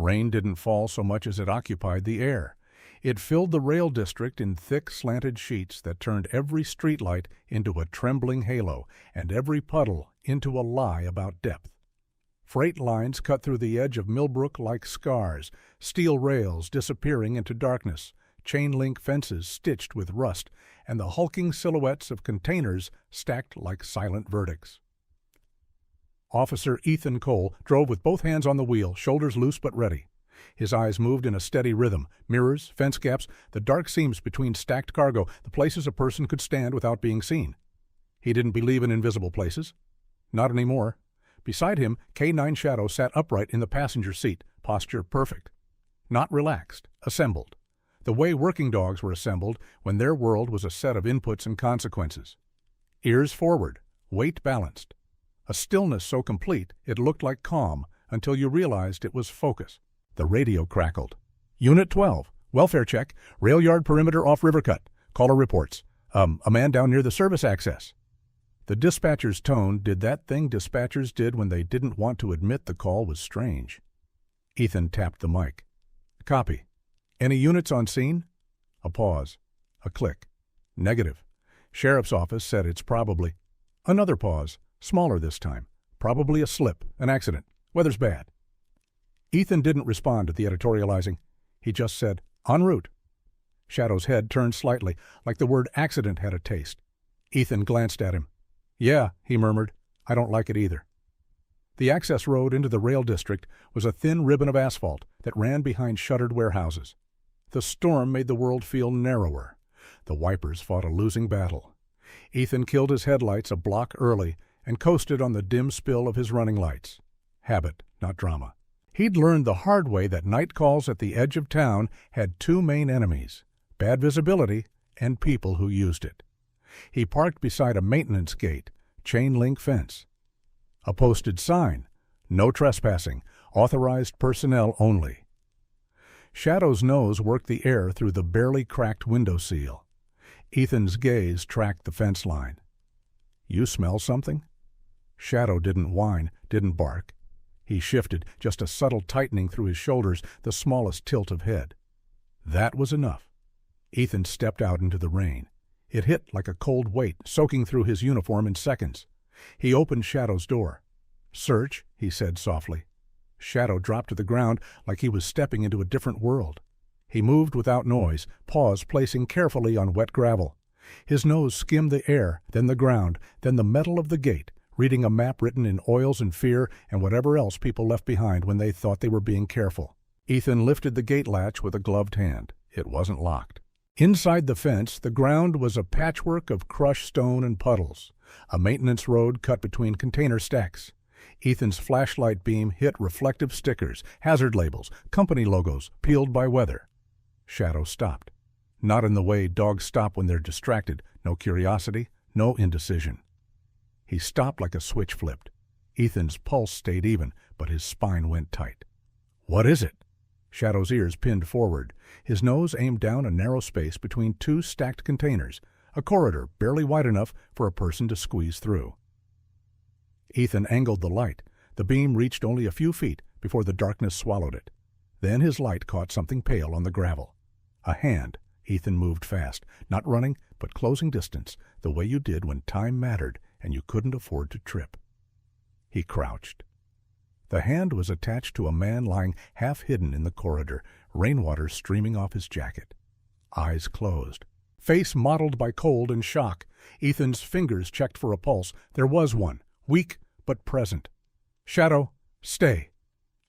Rain didn't fall so much as it occupied the air. It filled the rail district in thick, slanted sheets that turned every streetlight into a trembling halo and every puddle into a lie about depth. Freight lines cut through the edge of Millbrook like scars, steel rails disappearing into darkness, chain-link fences stitched with rust, and the hulking silhouettes of containers stacked like silent verdicts. Officer Ethan Cole drove with both hands on the wheel, shoulders loose but ready. His eyes moved in a steady rhythm. Mirrors, fence gaps, the dark seams between stacked cargo, the places a person could stand without being seen. He didn't believe in invisible places. Not anymore. Beside him, K9 Shadow sat upright in the passenger seat, posture perfect. Not relaxed, assembled. The way working dogs were assembled when their world was a set of inputs and consequences. Ears forward, weight balanced. A stillness so complete it looked like calm until you realized it was focus. The radio crackled. Unit 12, welfare check, rail yard perimeter off Rivercut. Caller reports. A man down near the service access. The dispatcher's tone did that thing dispatchers did when they didn't want to admit the call was strange. Ethan tapped the mic. Copy. Any units on scene? A pause. A click. Negative. Sheriff's office said it's probably. Another pause, smaller this time. Probably a slip, an accident. Weather's bad. Ethan didn't respond to the editorializing. He just said, en route. Shadow's head turned slightly, like the word accident had a taste. Ethan glanced at him. Yeah, he murmured. I don't like it either. The access road into the rail district was a thin ribbon of asphalt that ran behind shuttered warehouses. The storm made the world feel narrower. The wipers fought a losing battle. Ethan killed his headlights a block early and coasted on the dim spill of his running lights. Habit, not drama. He'd learned the hard way that night calls at the edge of town had two main enemies, bad visibility and people who used it. He parked beside a maintenance gate, chain-link fence. A posted sign, no trespassing, authorized personnel only. Shadow's nose worked the air through the barely cracked window seal. Ethan's gaze tracked the fence line. You smell something? Shadow didn't whine, didn't bark. He shifted, just a subtle tightening through his shoulders, the smallest tilt of head. That was enough. Ethan stepped out into the rain. It hit like a cold weight, soaking through his uniform in seconds. He opened Shadow's door. Search, he said softly. Shadow dropped to the ground like he was stepping into a different world. He moved without noise, paws placing carefully on wet gravel. His nose skimmed the air, then the ground, then the metal of the gate, reading a map written in oils and fear and whatever else people left behind when they thought they were being careful. Ethan lifted the gate latch with a gloved hand. It wasn't locked. Inside the fence, the ground was a patchwork of crushed stone and puddles, a maintenance road cut between container stacks. Ethan's flashlight beam hit reflective stickers, hazard labels, company logos, peeled by weather. Shadow stopped. Not in the way dogs stop when they're distracted, no curiosity, no indecision. He stopped like a switch flipped. Ethan's pulse stayed even, but his spine went tight. What is it? Shadow's ears pinned forward, his nose aimed down a narrow space between two stacked containers, a corridor barely wide enough for a person to squeeze through. Ethan angled the light. The beam reached only a few feet before the darkness swallowed it. Then his light caught something pale on the gravel. A hand. Ethan moved fast, not running, but closing distance, the way you did when time mattered and you couldn't afford to trip. He crouched. The hand was attached to a man lying half hidden in the corridor, rainwater streaming off his jacket. Eyes closed. Face mottled by cold and shock. Ethan's fingers checked for a pulse. There was one, weak but present. Shadow, stay.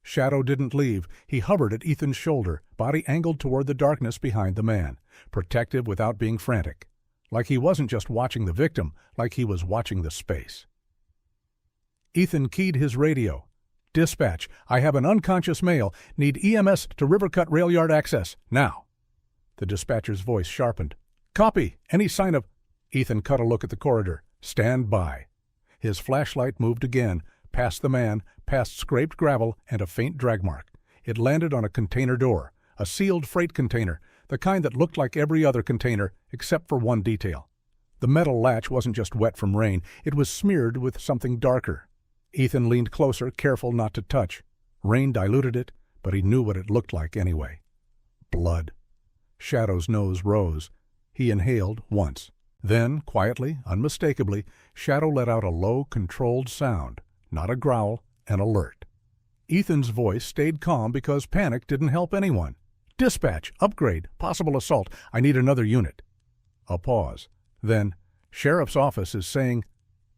Shadow didn't leave. He hovered at Ethan's shoulder, body angled toward the darkness behind the man, protective without being frantic. Like he wasn't just watching the victim, like he was watching the space. Ethan keyed his radio. Dispatch, I have an unconscious male. Need EMS to Rivercut rail yard access, now. The dispatcher's voice sharpened. Copy. Any sign of... Ethan cut a look at the corridor. Stand by. His flashlight moved again, past the man, past scraped gravel and a faint drag mark. It landed on a container door, a sealed freight container, the kind that looked like every other container, except for one detail. The metal latch wasn't just wet from rain, it was smeared with something darker. Ethan leaned closer, careful not to touch. Rain diluted it, but he knew what it looked like anyway. Blood. Shadow's nose rose. He inhaled once. Then, quietly, unmistakably, Shadow let out a low, controlled sound, not a growl, an alert. Ethan's voice stayed calm because panic didn't help anyone. "Dispatch, upgrade, possible assault. I need another unit." A pause. Then, "Sheriff's office is saying—"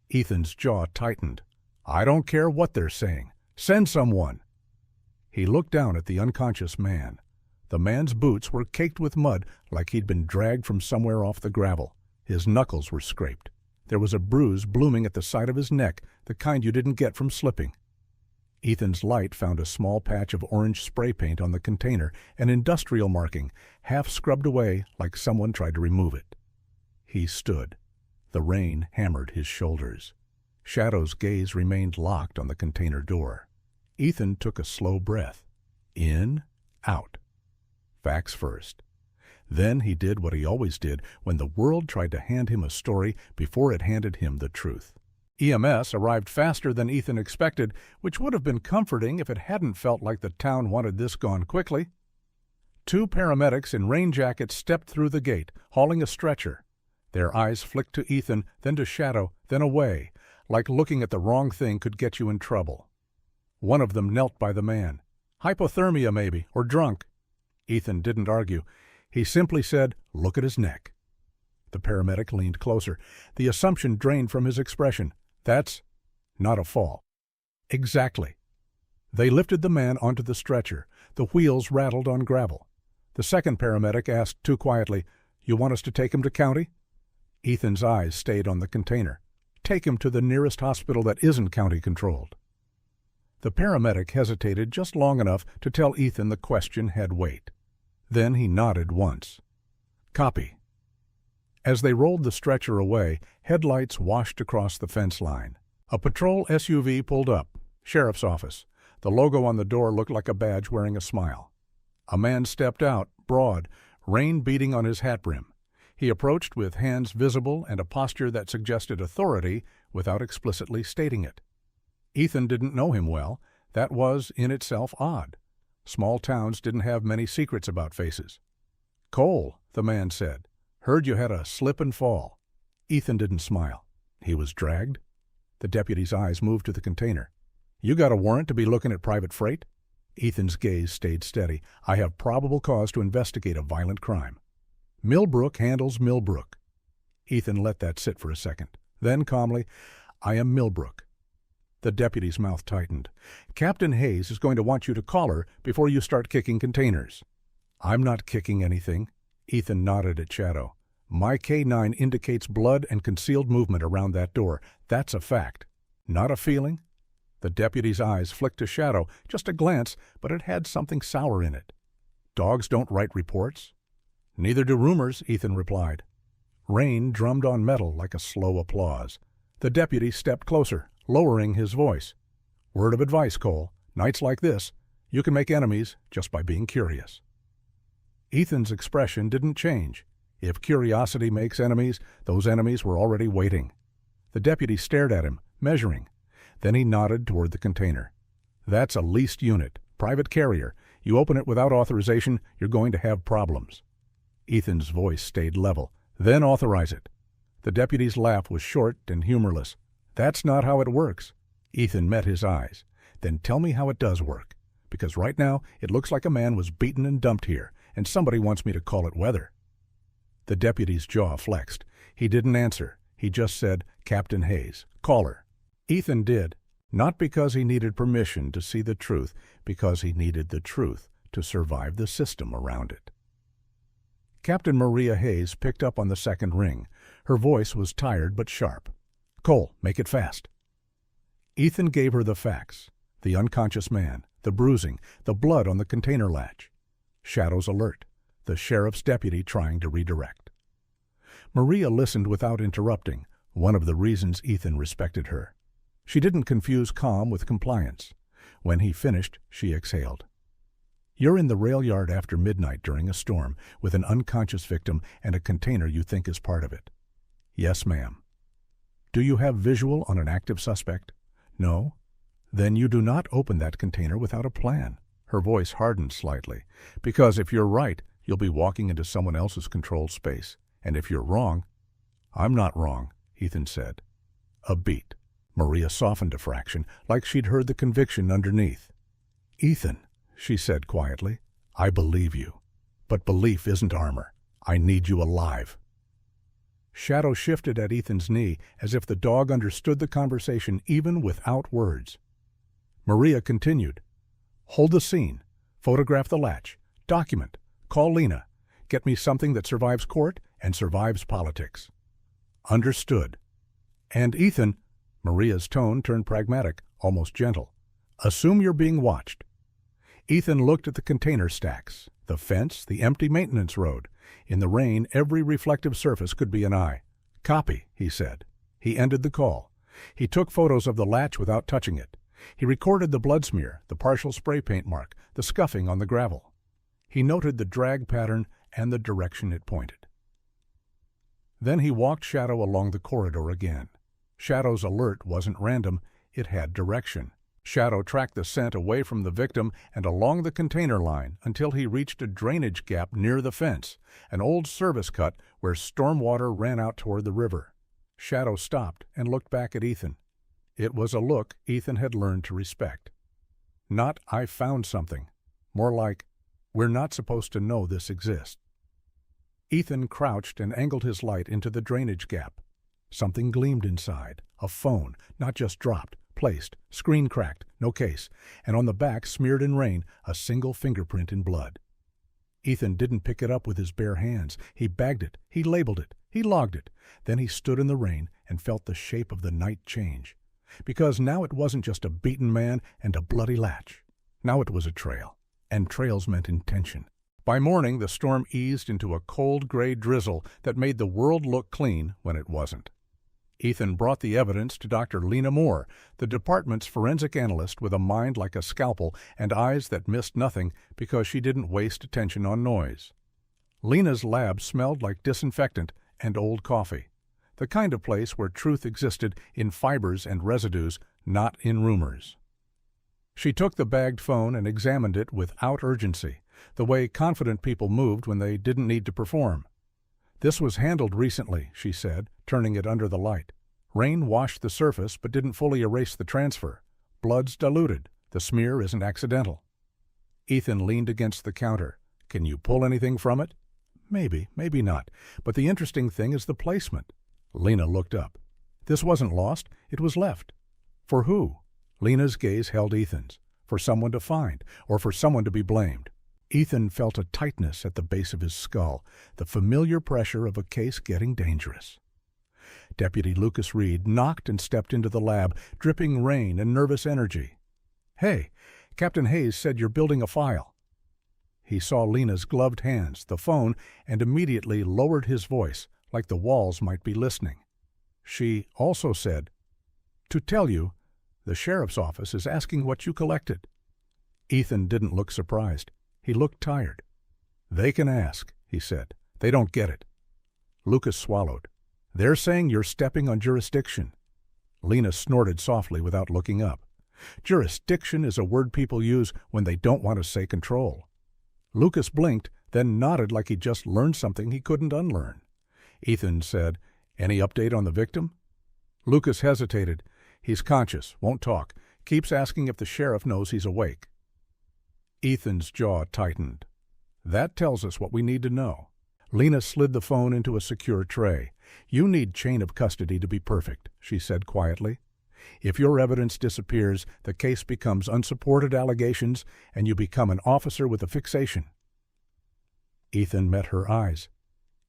Ethan's jaw tightened. "I don't care what they're saying. Send someone." He looked down at the unconscious man. The man's boots were caked with mud like he'd been dragged from somewhere off the gravel. His knuckles were scraped. There was a bruise blooming at the side of his neck, the kind you didn't get from slipping. Ethan's light found a small patch of orange spray paint on the container, an industrial marking, half scrubbed away like someone tried to remove it. He stood. The rain hammered his shoulders. Shadow's gaze remained locked on the container door. Ethan took a slow breath. In, out. Facts first. Then he did what he always did when the world tried to hand him a story before it handed him the truth. EMS arrived faster than Ethan expected, which would have been comforting if it hadn't felt like the town wanted this gone quickly. 2 paramedics in rain jackets stepped through the gate, hauling a stretcher. Their eyes flicked to Ethan, then to Shadow, then away, like looking at the wrong thing could get you in trouble. One of them knelt by the man. "Hypothermia, maybe, or drunk." Ethan didn't argue. He simply said, "Look at his neck." The paramedic leaned closer. The assumption drained from his expression. "That's not a fall." "Exactly." They lifted the man onto the stretcher. The wheels rattled on gravel. The second paramedic asked too quietly, "You want us to take him to county?" Ethan's eyes stayed on the container. "Take him to the nearest hospital that isn't county-controlled." The paramedic hesitated just long enough to tell Ethan the question had weight. Then he nodded once. "Copy." As they rolled the stretcher away, headlights washed across the fence line. A patrol SUV pulled up. Sheriff's office. The logo on the door looked like a badge wearing a smile. A man stepped out, broad, rain beating on his hat brim. He approached with hands visible and a posture that suggested authority without explicitly stating it. Ethan didn't know him well. That was, in itself, odd. Small towns didn't have many secrets about faces. "Cole," the man said. "Heard you had a slip and fall." Ethan didn't smile. He was dragged? The deputy's eyes moved to the container. "You got a warrant to be looking at private freight?" Ethan's gaze stayed steady. "I have probable cause to investigate a violent crime." "Millbrook handles Millbrook." Ethan let that sit for a second. Then calmly, "I am Millbrook." The deputy's mouth tightened. "Captain Hayes is going to want you to call her before you start kicking containers." "I'm not kicking anything." Ethan nodded at Shadow. "My K9 indicates blood and concealed movement around that door. That's a fact. Not a feeling?" The deputy's eyes flicked to Shadow, just a glance, but it had something sour in it. "Dogs don't write reports?" "Neither do rumors," Ethan replied. Rain drummed on metal like a slow applause. The deputy stepped closer, lowering his voice. "Word of advice, Cole. Nights like this, you can make enemies just by being curious." Ethan's expression didn't change. If curiosity makes enemies, those enemies were already waiting. The deputy stared at him, measuring. Then he nodded toward the container. "That's a leased unit, private carrier. You open it without authorization, you're going to have problems." Ethan's voice stayed level. "Then authorize it." The deputy's laugh was short and humorless. "That's not how it works." Ethan met his eyes. "Then tell me how it does work. Because right now, it looks like a man was beaten and dumped here, and somebody wants me to call it weather." The deputy's jaw flexed. He didn't answer. He just said, "Captain Hayes, call her." Ethan did, not because he needed permission to see the truth, because he needed the truth to survive the system around it. Captain Maria Hayes picked up on the second ring. Her voice was tired but sharp. "Cole, make it fast." Ethan gave her the facts. The unconscious man, the bruising, the blood on the container latch. Shadow's alert. The sheriff's deputy trying to redirect. Maria listened without interrupting, one of the reasons Ethan respected her. She didn't confuse calm with compliance. When he finished, she exhaled. "You're in the rail yard after midnight during a storm, with an unconscious victim and a container you think is part of it." "Yes, ma'am." "Do you have visual on an active suspect?" "No." "Then you do not open that container without a plan." Her voice hardened slightly. "Because if you're right, you'll be walking into someone else's controlled space. And if you're wrong—" "I'm not wrong," Ethan said. A beat. Maria softened a fraction, like she'd heard the conviction underneath. "Ethan," she said quietly, "I believe you. But belief isn't armor. I need you alive." Shadow shifted at Ethan's knee, as if the dog understood the conversation even without words. Maria continued. "Hold the scene. Photograph the latch. Document. Call Lena. Get me something that survives court and survives politics." "Understood." "And Ethan," Maria's tone turned pragmatic, almost gentle, "assume you're being watched." Ethan looked at the container stacks, the fence, the empty maintenance road. In the rain, every reflective surface could be an eye. "Copy," he said. He ended the call. He took photos of the latch without touching it. He recorded the blood smear, the partial spray paint mark, the scuffing on the gravel. He noted the drag pattern and the direction it pointed. Then he walked Shadow along the corridor again. Shadow's alert wasn't random, it had direction. Shadow tracked the scent away from the victim and along the container line until he reached a drainage gap near the fence, an old service cut where storm water ran out toward the river. Shadow stopped and looked back at Ethan. It was a look Ethan had learned to respect. Not, "I found something." More like, "We're not supposed to know this exists." Ethan crouched and angled his light into the drainage gap. Something gleamed inside. A phone, not just dropped, placed, screen cracked, no case, and on the back, smeared in rain, a single fingerprint in blood. Ethan didn't pick it up with his bare hands. He bagged it, he labeled it, he logged it. Then he stood in the rain and felt the shape of the night change. Because now it wasn't just a beaten man and a bloody latch. Now it was a trail, and trails meant intention. By morning, the storm eased into a cold gray drizzle that made the world look clean when it wasn't. Ethan brought the evidence to Dr. Lena Moore, the department's forensic analyst with a mind like a scalpel and eyes that missed nothing because she didn't waste attention on noise. Lena's lab smelled like disinfectant and old coffee, the kind of place where truth existed in fibers and residues, not in rumors. She took the bagged phone and examined it without urgency, the way confident people moved when they didn't need to perform. "This was handled recently," she said, turning it under the light. "Rain washed the surface but didn't fully erase the transfer. Blood's diluted. The smear isn't accidental." Ethan leaned against the counter. "Can you pull anything from it?" "Maybe, maybe not. But the interesting thing is the placement." Lena looked up. "This wasn't lost. It was left." "For who?" Lena's gaze held Ethan's. "For someone to find, or for someone to be blamed." Ethan felt a tightness at the base of his skull, the familiar pressure of a case getting dangerous. Deputy Lucas Reed knocked and stepped into the lab, dripping rain and nervous energy. "Hey, Captain Hayes said you're building a file." He saw Lena's gloved hands, the phone, and immediately lowered his voice, like the walls might be listening. She also said, "To tell you, the sheriff's office is asking what you collected." Ethan didn't look surprised. He looked tired. "They can ask," he said. "They don't get it." Lucas swallowed. "They're saying you're stepping on jurisdiction." Lena snorted softly without looking up. Jurisdiction is a word people use when they don't want to say control. Lucas blinked, then nodded like he'd just learned something he couldn't unlearn. Ethan said, "Any update on the victim?" Lucas hesitated. "He's conscious, won't talk, keeps asking if the sheriff knows he's awake." Ethan's jaw tightened. "That tells us what we need to know." Lena slid the phone into a secure tray. "You need chain of custody to be perfect," she said quietly. "If your evidence disappears, the case becomes unsupported allegations, and you become an officer with a fixation." Ethan met her eyes.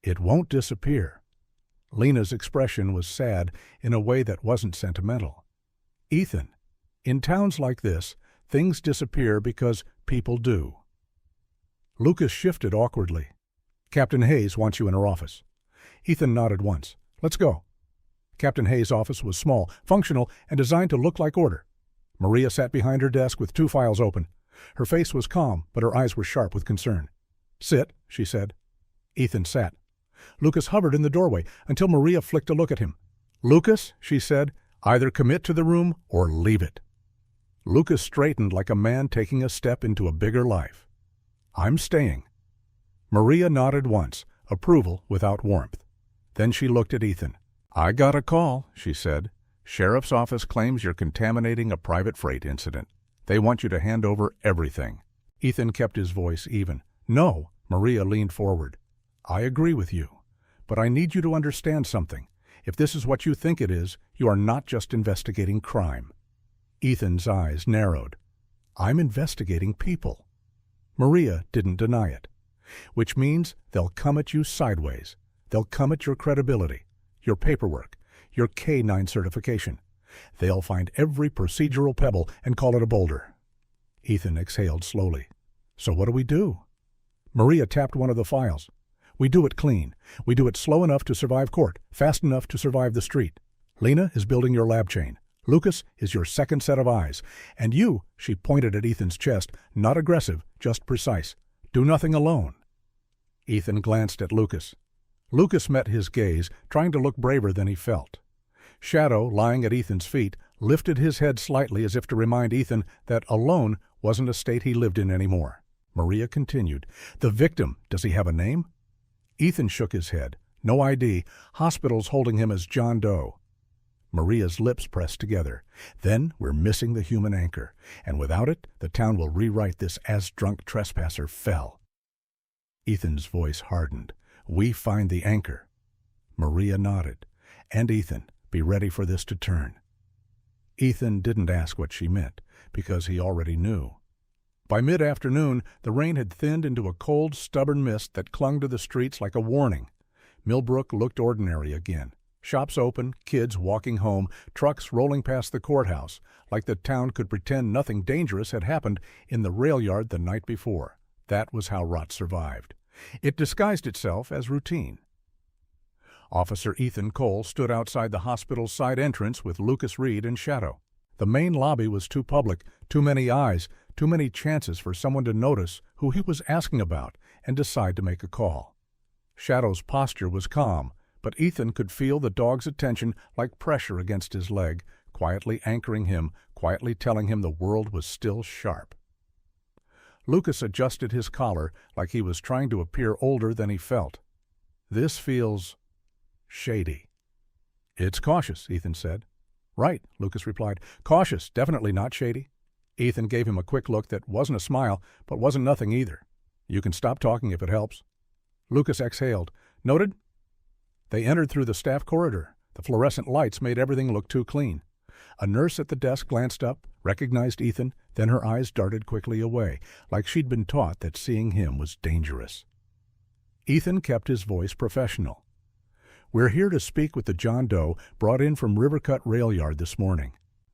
"It won't disappear." Lena's expression was sad in a way that wasn't sentimental. "Ethan, in towns like this, things disappear because people do." Lucas shifted awkwardly. "Captain Hayes wants you in her office." Ethan nodded once. "Let's go." Captain Hayes' office was small, functional, and designed to look like order. Maria sat behind her desk with 2 files open. Her face was calm, but her eyes were sharp with concern. "Sit," she said. Ethan sat. Lucas hovered in the doorway until Maria flicked a look at him. "Lucas," she said, "either commit to the room or leave it." Lucas straightened like a man taking a step into a bigger life. "I'm staying." Maria nodded once, approval without warmth. Then she looked at Ethan. "I got a call," she said. "Sheriff's office claims you're contaminating a private freight incident. They want you to hand over everything." Ethan kept his voice even. "No," Maria leaned forward. "I agree with you. But I need you to understand something. If this is what you think it is, you are not just investigating crime." Ethan's eyes narrowed. "I'm investigating people." Maria didn't deny it. "Which means they'll come at you sideways. They'll come at your credibility, your paperwork, your K-9 certification. They'll find every procedural pebble and call it a boulder." Ethan exhaled slowly. "So what do we do?" Maria tapped one of the files. "We do it clean. We do it slow enough to survive court, fast enough to survive the street. Lena is building your lab chain. Lucas is your second set of eyes. And you," she pointed at Ethan's chest, "not aggressive, just precise. Do nothing alone." Ethan glanced at Lucas. Lucas met his gaze, trying to look braver than he felt. Shadow, lying at Ethan's feet, lifted his head slightly as if to remind Ethan that alone wasn't a state he lived in anymore. Maria continued, "The victim, does he have a name?" Ethan shook his head. "No ID. Hospital's holding him as John Doe." Maria's lips pressed together. "Then we're missing the human anchor, and without it, the town will rewrite this as-drunk trespasser fell." Ethan's voice hardened. "We find the anchor." Maria nodded. "And Ethan, be ready for this to turn." Ethan didn't ask what she meant, because he already knew. By mid-afternoon, the rain had thinned into a cold, stubborn mist that clung to the streets like a warning. Millbrook looked ordinary again. Shops open, kids walking home, trucks rolling past the courthouse, like the town could pretend nothing dangerous had happened in the rail yard the night before. That was how Rot survived. It disguised itself as routine. Officer Ethan Cole stood outside the hospital's side entrance with Lucas Reed and Shadow. The main lobby was too public, too many eyes, too many chances for someone to notice who he was asking about and decide to make a call. Shadow's posture was calm, but Ethan could feel the dog's attention like pressure against his leg, quietly anchoring him, quietly telling him the world was still sharp. Lucas adjusted his collar like he was trying to appear older than he felt. "This feels shady." "It's cautious," Ethan said. "Right," Lucas replied. "Cautious, definitely not shady." Ethan gave him a quick look that wasn't a smile, but wasn't nothing either. "You can stop talking if it helps." Lucas exhaled. "Noted?" They entered through the staff corridor. The fluorescent lights made everything look too clean. A nurse at the desk glanced up, recognized Ethan, then her eyes darted quickly away, like she'd been taught that seeing him was dangerous. Ethan kept his voice professional. "We're here to speak with the John Doe brought in from Rivercut Rail Yard this morning."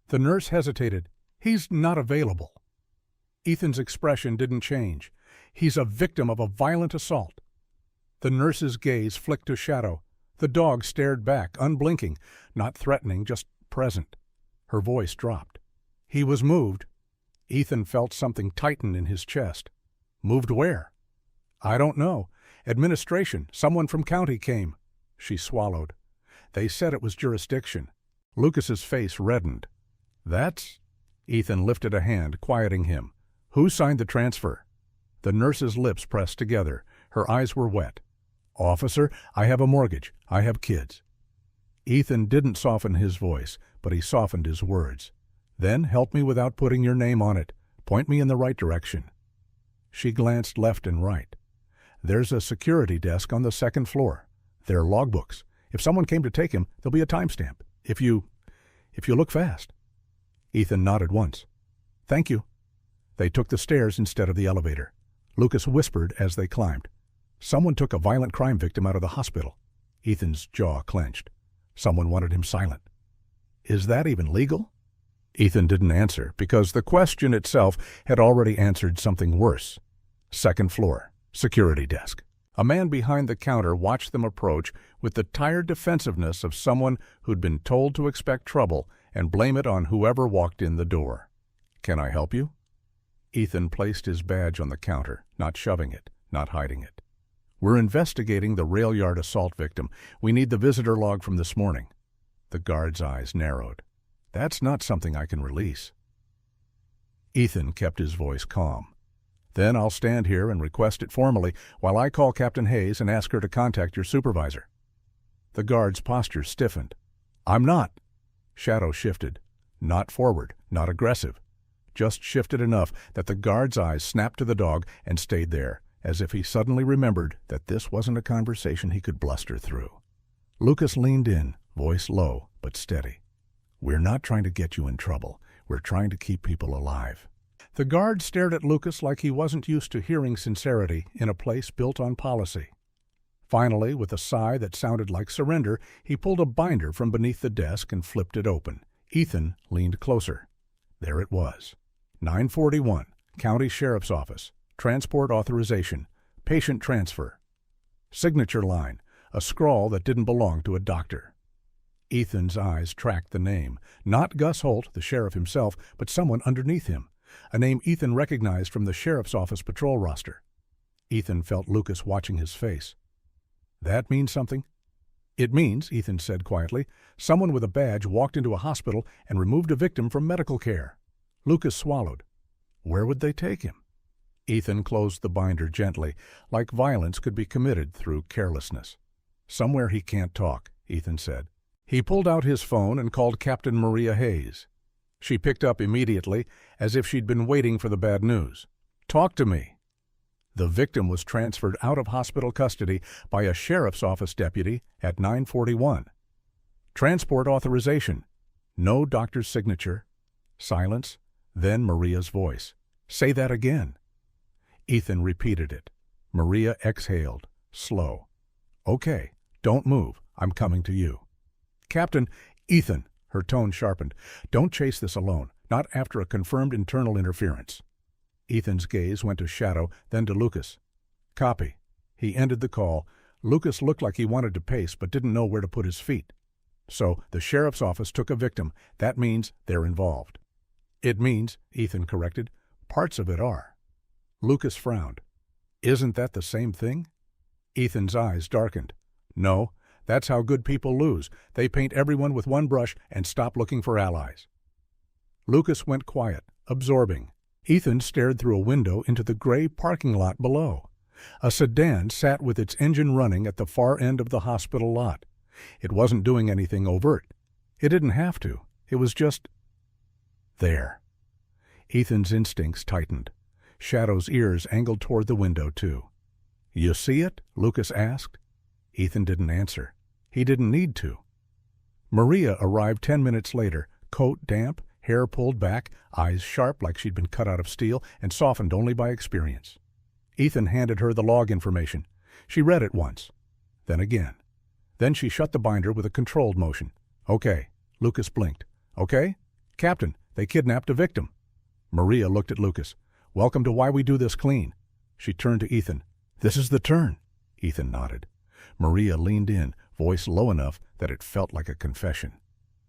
The nurse hesitated. "He's not available." Ethan's expression didn't change. "He's a victim of a violent assault." The nurse's gaze flicked to Shadow. The dog stared back, unblinking, not threatening, just present. Her voice dropped. He was moved. Ethan felt something tighten in his chest. "Moved where?" "I don't know. Administration. Someone from county came." She swallowed. "They said it was jurisdiction." Lucas's face reddened. "That's—" Ethan lifted a hand, quieting him. "Who signed the transfer?" The nurse's lips pressed together. Her eyes were wet. "Officer, I have a mortgage. I have kids." Ethan didn't soften his voice, but he softened his words. "Then help me without putting your name on it. Point me in the right direction." She glanced left and right. "There's a security desk on the second floor. There are logbooks. If someone came to take him, there'll be a timestamp. If you look fast." Ethan nodded once. "Thank you." They took the stairs instead of the elevator. Lucas whispered as they climbed. "Someone took a violent crime victim out of the hospital." Ethan's jaw clenched. Someone wanted him silent. "Is that even legal?" Ethan didn't answer, because the question itself had already answered something worse. Second floor, security desk. A man behind the counter watched them approach with the tired defensiveness of someone who'd been told to expect trouble and blame it on whoever walked in the door. "Can I help you?" Ethan placed his badge on the counter, not shoving it, not hiding it. "We're investigating the rail yard assault victim. We need the visitor log from this morning." The guard's eyes narrowed. "That's not something I can release." Ethan kept his voice calm. "Then I'll stand here and request it formally while I call Captain Hayes and ask her to contact your supervisor." The guard's posture stiffened. "I'm not." Shadow shifted. Not forward, not aggressive. Just shifted enough that the guard's eyes snapped to the dog and stayed there, as if he suddenly remembered that this wasn't a conversation he could bluster through. Lucas leaned in, voice low but steady. "We're not trying to get you in trouble. We're trying to keep people alive." The guard stared at Lucas like he wasn't used to hearing sincerity in a place built on policy. Finally, with a sigh that sounded like surrender, he pulled a binder from beneath the desk and flipped it open. Ethan leaned closer. There it was. 941, County Sheriff's Office, Transport Authorization, Patient Transfer. Signature line, a scrawl that didn't belong to a doctor. Ethan's eyes tracked the name. Not Gus Holt, the sheriff himself, but someone underneath him. A name Ethan recognized from the sheriff's office patrol roster. Ethan felt Lucas watching his face. "That means something?" "It means," Ethan said quietly, "someone with a badge walked into a hospital and removed a victim from medical care." Lucas swallowed. Where would they take him? Ethan closed the binder gently, like violence could be committed through carelessness. "Somewhere he can't talk," Ethan said. He pulled out his phone and called Captain Maria Hayes. She picked up immediately, as if she'd been waiting for the bad news. "Talk to me." The victim was transferred out of hospital custody by a sheriff's office deputy at 941. Transport authorization. No doctor's signature. Silence, then Maria's voice. "Say that again." Ethan repeated it. Maria exhaled, slow. "Okay, don't move. I'm coming to you." "Captain, Ethan," her tone sharpened, "don't chase this alone, not after a confirmed internal interference." Ethan's gaze went to Shadow, then to Lucas. "Copy." He ended the call. Lucas looked like he wanted to pace but didn't know where to put his feet. "So the sheriff's office took a victim. That means they're involved." "It means," Ethan corrected, "parts of it are." Lucas frowned. "Isn't that the same thing?" Ethan's eyes darkened. "No, that's how good people lose. They paint everyone with one brush and stop looking for allies." Lucas went quiet, absorbing. Ethan stared through a window into the gray parking lot below. A sedan sat with its engine running at the far end of the hospital lot. It wasn't doing anything overt. It didn't have to. It was just there. Ethan's instincts tightened. Shadow's ears angled toward the window, too. "You see it?" Lucas asked. Ethan didn't answer. He didn't need to. Maria arrived 10 minutes later, coat damp, hair pulled back, eyes sharp like she'd been cut out of steel and softened only by experience. Ethan handed her the log information. She read it once, then again. Then she shut the binder with a controlled motion. "Okay." Lucas blinked. "Okay? Captain, they kidnapped a victim." Maria looked at Lucas. "Welcome to Why We Do This Clean." She turned to Ethan. "This is the turn." Ethan nodded. Maria leaned in, voice low enough that it felt like a confession.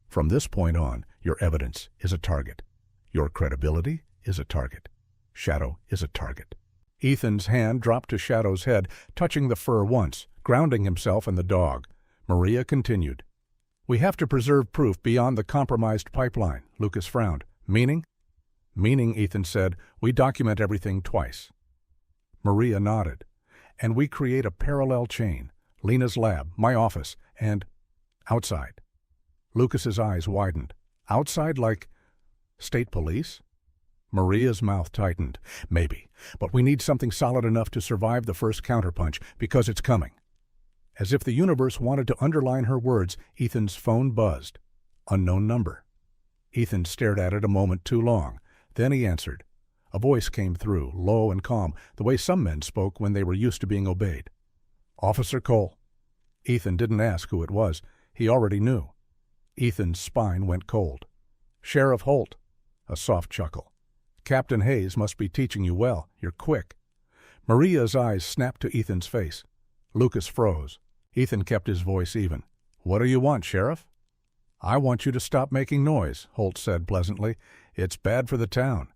"From this point on, your evidence is a target. Your credibility is a target. Shadow is a target." Ethan's hand dropped to Shadow's head, touching the fur once, grounding himself and the dog. Maria continued. "We have to preserve proof beyond the compromised pipeline." Lucas frowned. "Meaning?" "Meaning," Ethan said, "we document everything twice." Maria nodded. "And we create a parallel chain. Lena's lab, my office, and outside." Lucas's eyes widened. "Outside like state police?" Maria's mouth tightened. "Maybe, but we need something solid enough to survive the first counterpunch, because it's coming." As if the universe wanted to underline her words, Ethan's phone buzzed. Unknown number. Ethan stared at it a moment too long. Then he answered. A voice came through, low and calm, the way some men spoke when they were used to being obeyed. "Officer Cole." Ethan didn't ask who it was. He already knew. Ethan's spine went cold. "Sheriff Holt." A soft chuckle. "Captain Hayes must be teaching you well. You're quick." Maria's eyes snapped to Ethan's face. Lucas froze. Ethan kept his voice even. "What do you want, Sheriff?" "I want you to stop making noise," Holt said pleasantly. "It's bad for the town."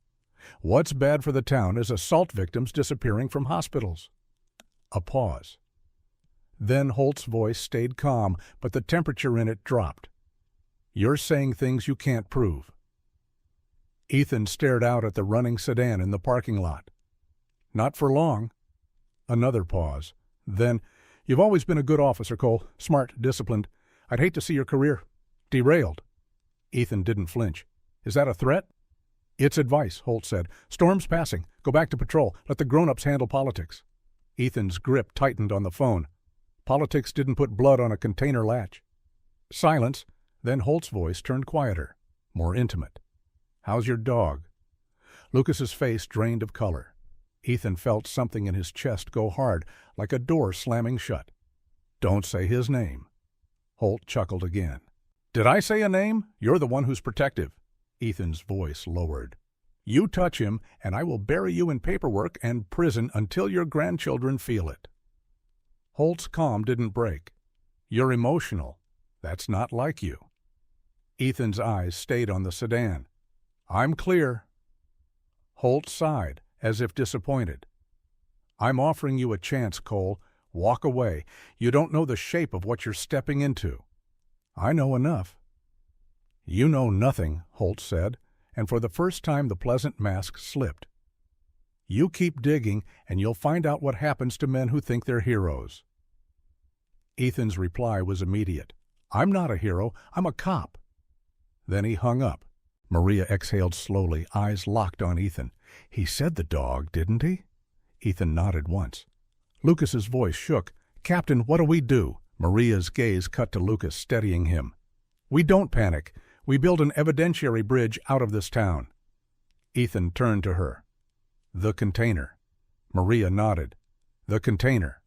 "What's bad for the town is assault victims disappearing from hospitals." A pause. Then Holt's voice stayed calm, but the temperature in it dropped. "You're saying things you can't prove." Ethan stared out at the running sedan in the parking lot. Not for long. Another pause. Then, "You've always been a good officer, Cole. Smart, disciplined. I'd hate to see your career derailed." Ethan didn't flinch. "Is that a threat?" "It's advice," Holt said. "Storm's passing. Go back to patrol. Let the grown-ups handle politics." Ethan's grip tightened on the phone. Politics didn't put blood on a container latch. Silence. Then Holt's voice turned quieter, more intimate. "How's your dog?" Lucas's face drained of color. Ethan felt something in his chest go hard, like a door slamming shut. "Don't say his name." Holt chuckled again. "Did I say a name? You're the one who's protective." Ethan's voice lowered. "You touch him, and I will bury you in paperwork and prison until your grandchildren feel it." Holt's calm didn't break. "You're emotional. That's not like you." Ethan's eyes stayed on the sedan. "I'm clear." Holt sighed, as if disappointed. "I'm offering you a chance, Cole. Walk away. You don't know the shape of what you're stepping into." "I know enough." "You know nothing," Holt said, and for the first time the pleasant mask slipped. "You keep digging, and you'll find out what happens to men who think they're heroes." Ethan's reply was immediate. "I'm not a hero. I'm a cop." Then he hung up. Maria exhaled slowly, eyes locked on Ethan. "He said the dog, didn't he?" Ethan nodded once. Lucas's voice shook. "Captain, what do we do?" Maria's gaze cut to Lucas, steadying him. "We don't panic. We build an evidentiary bridge out of this town." Ethan turned to her. "The container." Maria nodded. "The container."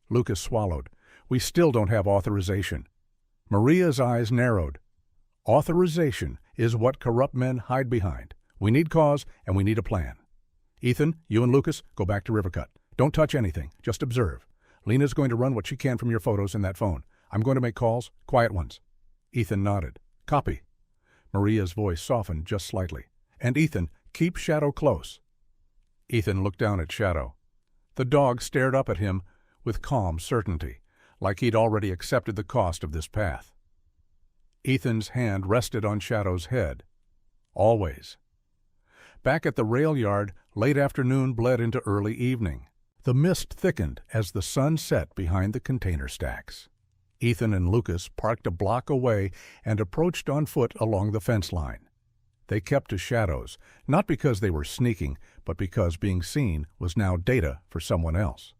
Lucas swallowed. "We still don't have authorization." Maria's eyes narrowed. "Authorization is what corrupt men hide behind. We need cause, and we need a plan. Ethan, you and Lucas, go back to Rivercut. Don't touch anything. Just observe. Lena's going to run what she can from your photos in that phone. I'm going to make calls, quiet ones." Ethan nodded. "Copy." Maria's voice softened just slightly. "And Ethan, keep Shadow close." Ethan looked down at Shadow. The dog stared up at him with calm certainty, like he'd already accepted the cost of this path. Ethan's hand rested on Shadow's head. Always. Back at the rail yard, late afternoon bled into early evening. The mist thickened as the sun set behind the container stacks. Ethan and Lucas parked a block away and approached on foot along the fence line. They kept to shadows, not because they were sneaking, but because being seen was now data for someone else.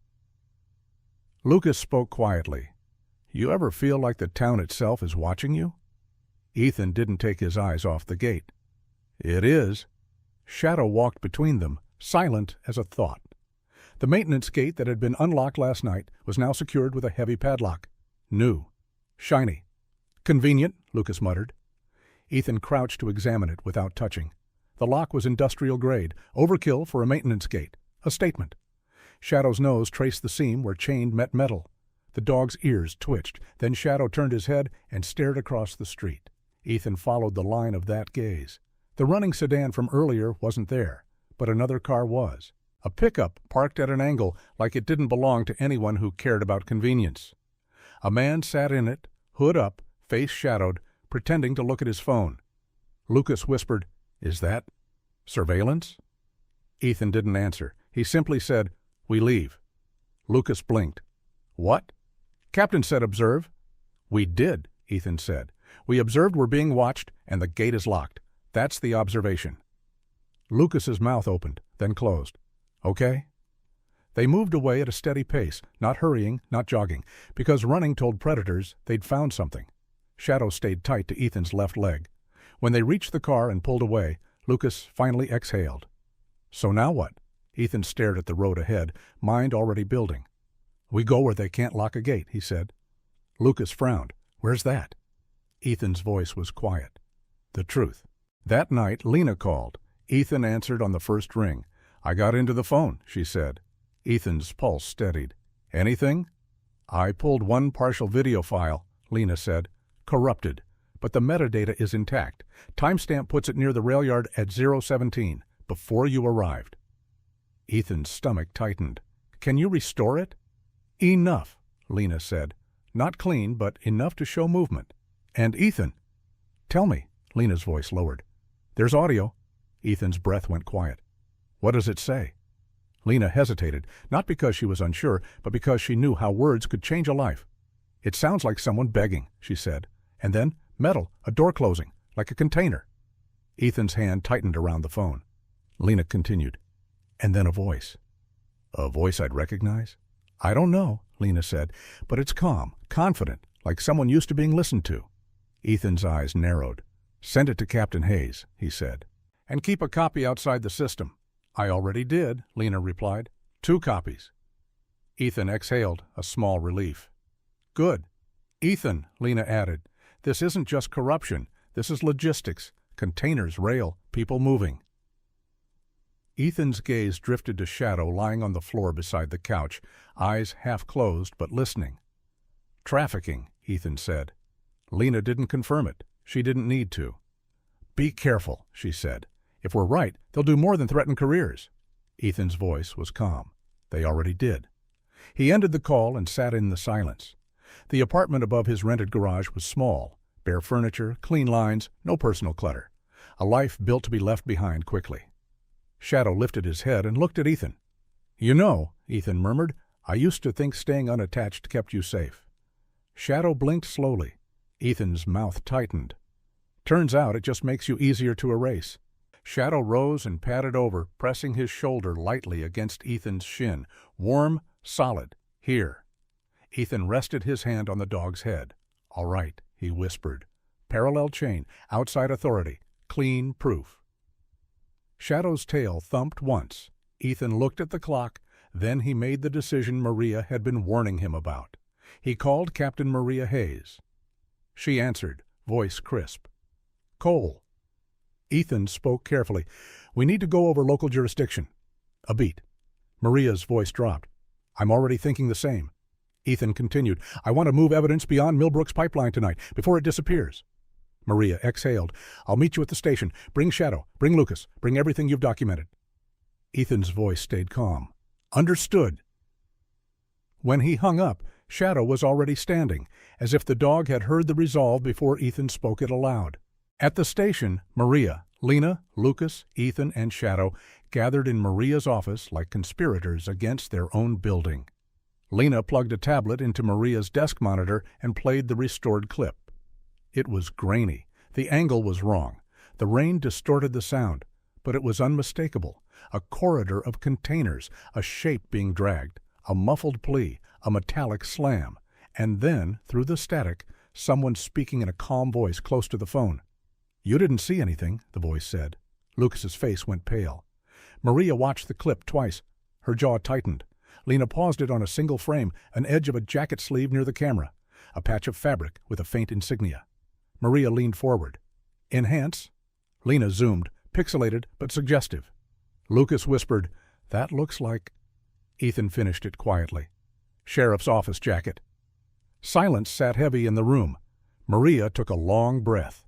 Lucas spoke quietly. "You ever feel like the town itself is watching you?" Ethan didn't take his eyes off the gate. "It is." Shadow walked between them, silent as a thought. The maintenance gate that had been unlocked last night was now secured with a heavy padlock. New. Shiny. "Convenient," Lucas muttered. Ethan crouched to examine it without touching. The lock was industrial grade, overkill for a maintenance gate. A statement. Shadow's nose traced the seam where chain met metal. The dog's ears twitched. Then Shadow turned his head and stared across the street. Ethan followed the line of that gaze. The running sedan from earlier wasn't there, but another car was. A pickup parked at an angle like it didn't belong to anyone who cared about convenience. A man sat in it, hood up, face shadowed, pretending to look at his phone. Lucas whispered, "Is that surveillance?" Ethan didn't answer. He simply said, "We leave." Lucas blinked. "What?" "Captain said observe." "We did," Ethan said. "We observed we're being watched, and the gate is locked. That's the observation." Lucas's mouth opened, then closed. "Okay." They moved away at a steady pace, not hurrying, not jogging, because running told predators they'd found something. Shadow stayed tight to Ethan's left leg. When they reached the car and pulled away, Lucas finally exhaled. "So now what?" Ethan stared at the road ahead, mind already building. "We go where they can't lock a gate," he said. Lucas frowned. "Where's that?" Ethan's voice was quiet. "The truth." That night, Lena called. Ethan answered on the first ring. "I got into the phone," she said. Ethan's pulse steadied. "Anything?" "I pulled one partial video file," Lena said. "Corrupted. But the metadata is intact. Timestamp puts it near the rail yard at 017, before you arrived." Ethan's stomach tightened. "Can you restore it?" "Enough," Lena said. "Not clean, but enough to show movement. And Ethan." "Tell me." Lena's voice lowered. "There's audio." Ethan's breath went quiet. What does it say? Lena hesitated, not because she was unsure, but because she knew how words could change a life. It sounds like someone begging, she said. And then, metal, a door closing, like a container. Ethan's hand tightened around the phone. Lena continued. And then a voice. A voice I'd recognize? I don't know, Lena said, but it's calm, confident, like someone used to being listened to. Ethan's eyes narrowed. Send it to Captain Hayes, he said. And keep a copy outside the system. I already did, Lena replied. 2 copies. Ethan exhaled, a small relief. Good. Ethan, Lena added, this isn't just corruption. This is logistics. Containers, rail, people moving. Ethan's gaze drifted to Shadow lying on the floor beside the couch, eyes half closed but listening. Trafficking, Ethan said. Lena didn't confirm it. She didn't need to. Be careful, she said. If we're right, they'll do more than threaten careers. Ethan's voice was calm. They already did. He ended the call and sat in the silence. The apartment above his rented garage was small. Bare furniture, clean lines, no personal clutter. A life built to be left behind quickly. Shadow lifted his head and looked at Ethan. You know, Ethan murmured, I used to think staying unattached kept you safe. Shadow blinked slowly. Ethan's mouth tightened. Turns out it just makes you easier to erase. Shadow rose and padded over, pressing his shoulder lightly against Ethan's shin. Warm, solid. Here. Ethan rested his hand on the dog's head. All right, he whispered. Parallel chain, outside authority, clean proof. Shadow's tail thumped once. Ethan looked at the clock, then he made the decision Maria had been warning him about. He called Captain Maria Hayes. She answered, voice crisp. Cole. Ethan spoke carefully. We need to go over local jurisdiction. A beat. Maria's voice dropped. I'm already thinking the same. Ethan continued. I want to move evidence beyond Millbrook's pipeline tonight, before it disappears. Maria exhaled. I'll meet you at the station. Bring Shadow. Bring Lucas. Bring everything you've documented. Ethan's voice stayed calm. Understood. When he hung up, Shadow was already standing, as if the dog had heard the resolve before Ethan spoke it aloud. At the station, Maria, Lena, Lucas, Ethan, and Shadow gathered in Maria's office like conspirators against their own building. Lena plugged a tablet into Maria's desk monitor and played the restored clip. It was grainy. The angle was wrong. The rain distorted the sound, but it was unmistakable. A corridor of containers, a shape being dragged, a muffled plea, a metallic slam, and then, through the static, someone speaking in a calm voice close to the phone. You didn't see anything, the voice said. Lucas's face went pale. Maria watched the clip twice. Her jaw tightened. Lena paused it on a single frame, an edge of a jacket sleeve near the camera, a patch of fabric with a faint insignia. Maria leaned forward. Enhance? Lena zoomed, pixelated but suggestive. Lucas whispered, That looks like... Ethan finished it quietly. Sheriff's office jacket. Silence sat heavy in the room. Maria took a long breath.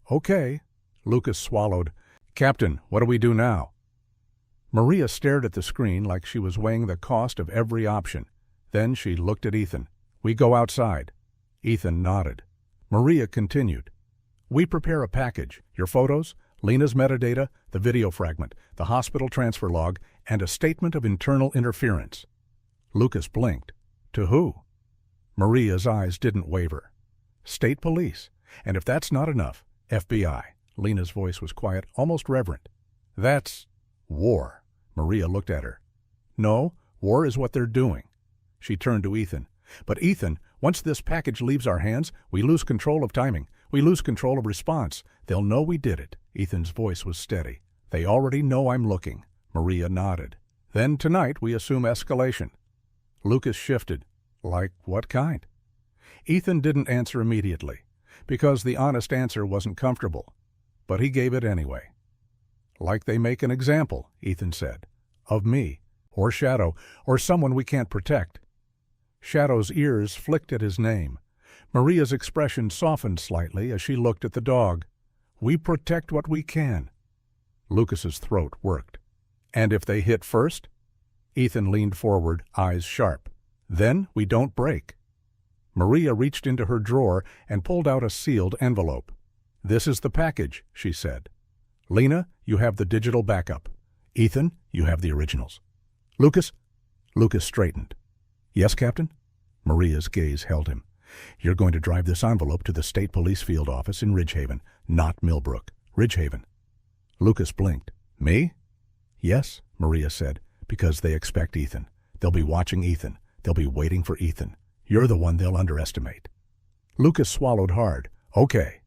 Okay. Lucas swallowed. Captain, what do we do now? Maria stared at the screen like she was weighing the cost of every option. Then she looked at Ethan. We go outside. Ethan nodded. Maria continued. We prepare a package. Your photos, Lena's metadata, the video fragment, the hospital transfer log, and a statement of internal interference. Lucas blinked. To who? Maria's eyes didn't waver. State police. And if that's not enough, FBI. Lena's voice was quiet, almost reverent. That's war. Maria looked at her. No, war is what they're doing. She turned to Ethan. But Ethan, once this package leaves our hands, we lose control of timing. We lose control of response. They'll know we did it. Ethan's voice was steady. They already know I'm looking. Maria nodded. Then tonight we assume escalation. Lucas shifted. Like what kind? Ethan didn't answer immediately, because the honest answer wasn't comfortable. But he gave it anyway. Like they make an example, Ethan said. Of me, or Shadow, or someone we can't protect. Shadow's ears flicked at his name. Maria's expression softened slightly as she looked at the dog. We protect what we can. Lucas's throat worked. And if they hit first? Ethan leaned forward, eyes sharp. Then we don't break. Maria reached into her drawer and pulled out a sealed envelope. This is the package, she said. Lena, you have the digital backup. Ethan, you have the originals. Lucas? Lucas straightened. Yes, Captain? Maria's gaze held him. You're going to drive this envelope to the State Police Field Office in Ridgehaven, not Millbrook. Ridgehaven. Lucas blinked. Me? Yes, Maria said, because they expect Ethan. They'll be watching Ethan. They'll be waiting for Ethan. You're the one they'll underestimate. Lucas swallowed hard. Okay.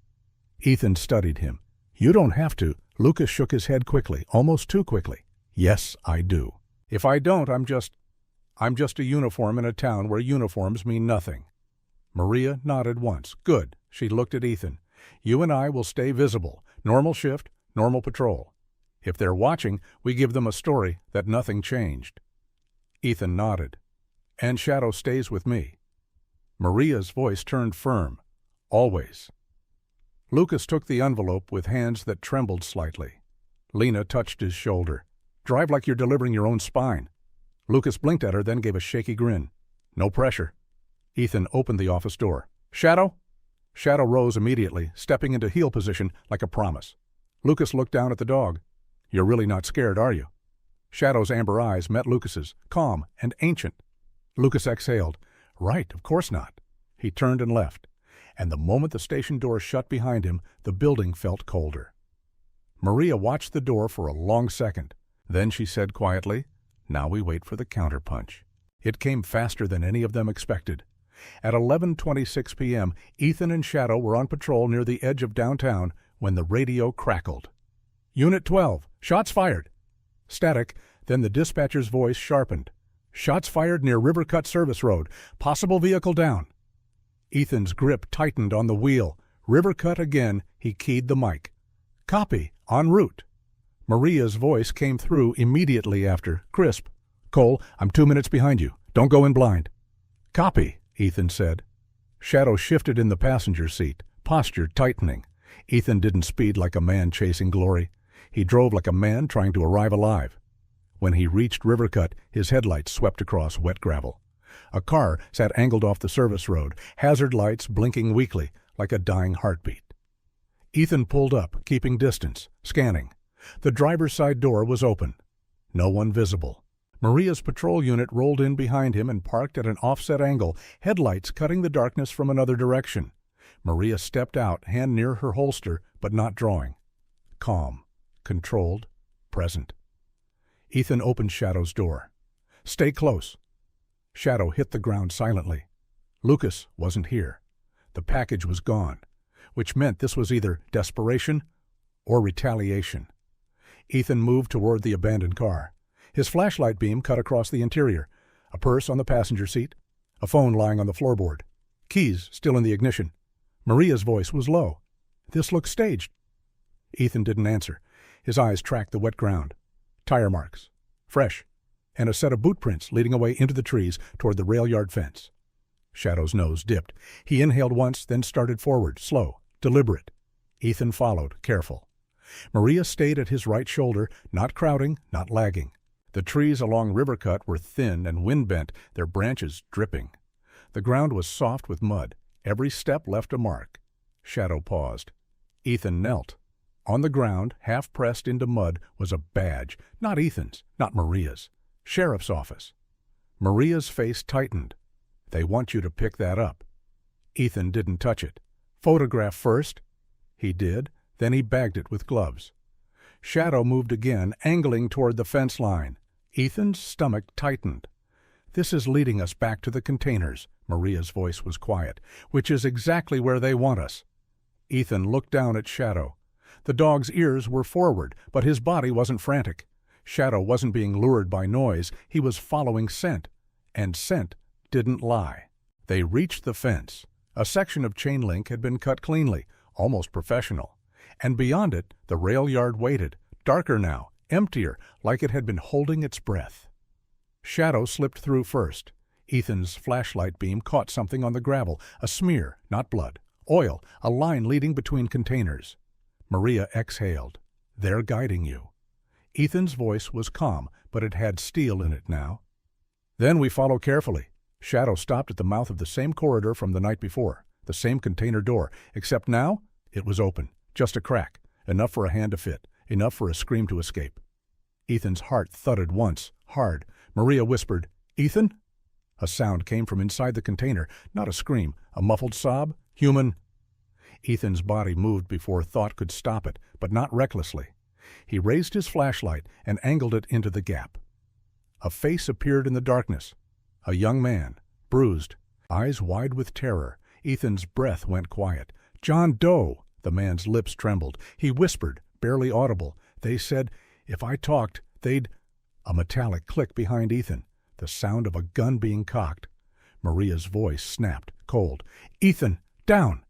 Ethan studied him. You don't have to. Lucas shook his head quickly, almost too quickly. Yes, I do. If I don't, I'm just a uniform in a town where uniforms mean nothing. Maria nodded once. Good. She looked at Ethan. You and I will stay visible. Normal shift, normal patrol. If they're watching, we give them a story that nothing changed. Ethan nodded. And Shadow stays with me. Maria's voice turned firm. Always. Lucas took the envelope with hands that trembled slightly. Lena touched his shoulder. Drive like you're delivering your own spine. Lucas blinked at her, then gave a shaky grin. No pressure. Ethan opened the office door. Shadow? Shadow rose immediately, stepping into heel position like a promise. Lucas looked down at the dog. You're really not scared, are you? Shadow's amber eyes met Lucas's, calm and ancient. Lucas exhaled. Right, of course not. He turned and left, and the moment the station door shut behind him, the building felt colder. Maria watched the door for a long second. Then she said quietly, Now we wait for the counterpunch. It came faster than any of them expected. At 11:26 p.m., Ethan and Shadow were on patrol near the edge of downtown when the radio crackled. Unit 12, shots fired. Static, then the dispatcher's voice sharpened. Shots fired near River Cut Service Road. Possible vehicle down. Ethan's grip tightened on the wheel. River Cut again, he keyed the mic. Copy, en route. Maria's voice came through immediately after, crisp. Cole, I'm 2 minutes behind you. Don't go in blind. Copy, Ethan said. Shadow shifted in the passenger seat, posture tightening. Ethan didn't speed like a man chasing glory. He drove like a man trying to arrive alive. When he reached River Cut, his headlights swept across wet gravel. A car sat angled off the service road, hazard lights blinking weakly like a dying heartbeat. Ethan pulled up, keeping distance, scanning. The driver's side door was open. No one visible. Maria's patrol unit rolled in behind him and parked at an offset angle, headlights cutting the darkness from another direction. Maria stepped out, hand near her holster, but not drawing. Calm, controlled, present. Ethan opened Shadow's door. Stay close. Shadow hit the ground silently. Lucas wasn't here. The package was gone, which meant this was either desperation or retaliation. Ethan moved toward the abandoned car. His flashlight beam cut across the interior. A purse on the passenger seat. A phone lying on the floorboard. Keys still in the ignition. Maria's voice was low. This looks staged. Ethan didn't answer. His eyes tracked the wet ground. Tire marks. Fresh. And a set of boot prints leading away into the trees toward the rail yard fence. Shadow's nose dipped. He inhaled once, then started forward, slow, deliberate. Ethan followed, careful. Maria stayed at his right shoulder, not crowding, not lagging. The trees along River Cut were thin and wind-bent, their branches dripping. The ground was soft with mud. Every step left a mark. Shadow paused. Ethan knelt. On the ground, half pressed into mud, was a badge, not Ethan's, not Maria's. Sheriff's office. Maria's face tightened. They want you to pick that up. Ethan didn't touch it. Photograph first. He did, then he bagged it with gloves. Shadow moved again, angling toward the fence line. Ethan's stomach tightened. This is leading us back to the containers, Maria's voice was quiet, which is exactly where they want us. Ethan looked down at Shadow. The dog's ears were forward, but his body wasn't frantic. Shadow wasn't being lured by noise, he was following scent. And scent didn't lie. They reached the fence. A section of chain link had been cut cleanly, almost professional. And beyond it, the rail yard waited, darker now, emptier, like it had been holding its breath. Shadow slipped through first. Ethan's flashlight beam caught something on the gravel, a smear, not blood. Oil, a line leading between containers. Maria exhaled. They're guiding you. Ethan's voice was calm, but it had steel in it now. Then we follow carefully. Shadow stopped at the mouth of the same corridor from the night before, the same container door, except now it was open, just a crack, enough for a hand to fit, enough for a scream to escape. Ethan's heart thudded once, hard. Maria whispered, "Ethan?" A sound came from inside the container, not a scream, a muffled sob. "Human." Ethan's body moved before thought could stop it, but not recklessly. He raised his flashlight and angled it into the gap. A face appeared in the darkness. A young man, bruised, eyes wide with terror. Ethan's breath went quiet. "John Doe!" The man's lips trembled. He whispered, barely audible. "They said if I talked, they'd—" A metallic click behind Ethan, the sound of a gun being cocked. Maria's voice snapped, cold. "Ethan, down!"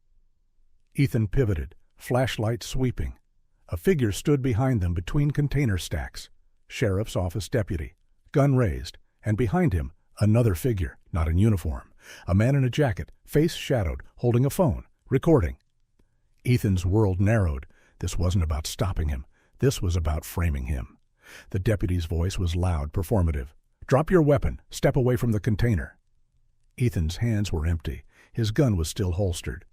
Ethan pivoted, flashlight sweeping. A figure stood behind them between container stacks. Sheriff's office deputy, gun raised, and behind him, another figure, not in uniform. A man in a jacket, face shadowed, holding a phone, recording. Ethan's world narrowed. This wasn't about stopping him. This was about framing him. The deputy's voice was loud, performative. "Drop your weapon. Step away from the container." Ethan's hands were empty. His gun was still holstered.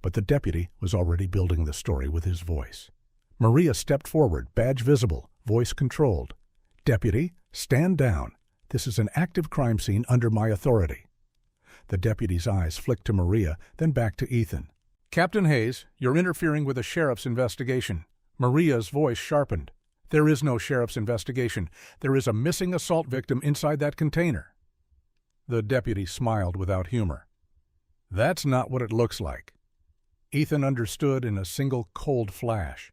But the deputy was already building the story with his voice. Maria stepped forward, badge visible, voice controlled. "Deputy, stand down. This is an active crime scene under my authority." The deputy's eyes flicked to Maria, then back to Ethan. "Captain Hayes, you're interfering with a sheriff's investigation." Maria's voice sharpened. "There is no sheriff's investigation. There is a missing assault victim inside that container." The deputy smiled without humor. "That's not what it looks like." Ethan understood in a single cold flash.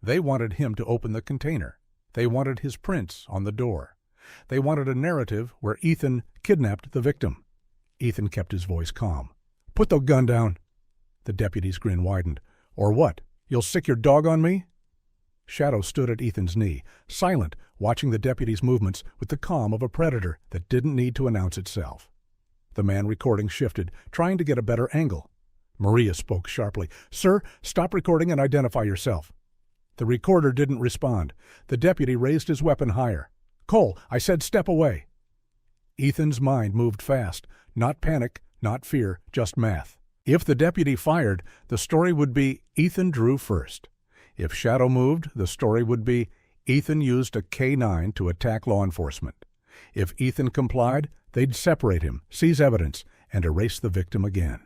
They wanted him to open the container. They wanted his prints on the door. They wanted a narrative where Ethan kidnapped the victim. Ethan kept his voice calm. "Put the gun down." The deputy's grin widened. "Or what? You'll sick your dog on me?" Shadow stood at Ethan's knee, silent, watching the deputy's movements with the calm of a predator that didn't need to announce itself. The man recording shifted, trying to get a better angle. Maria spoke sharply. "Sir, stop recording and identify yourself." The recorder didn't respond. The deputy raised his weapon higher. "Cole, I said step away." Ethan's mind moved fast. Not panic, not fear, just math. If the deputy fired, the story would be Ethan drew first. If Shadow moved, the story would be Ethan used a K-9 to attack law enforcement. If Ethan complied, they'd separate him, seize evidence, and erase the victim again.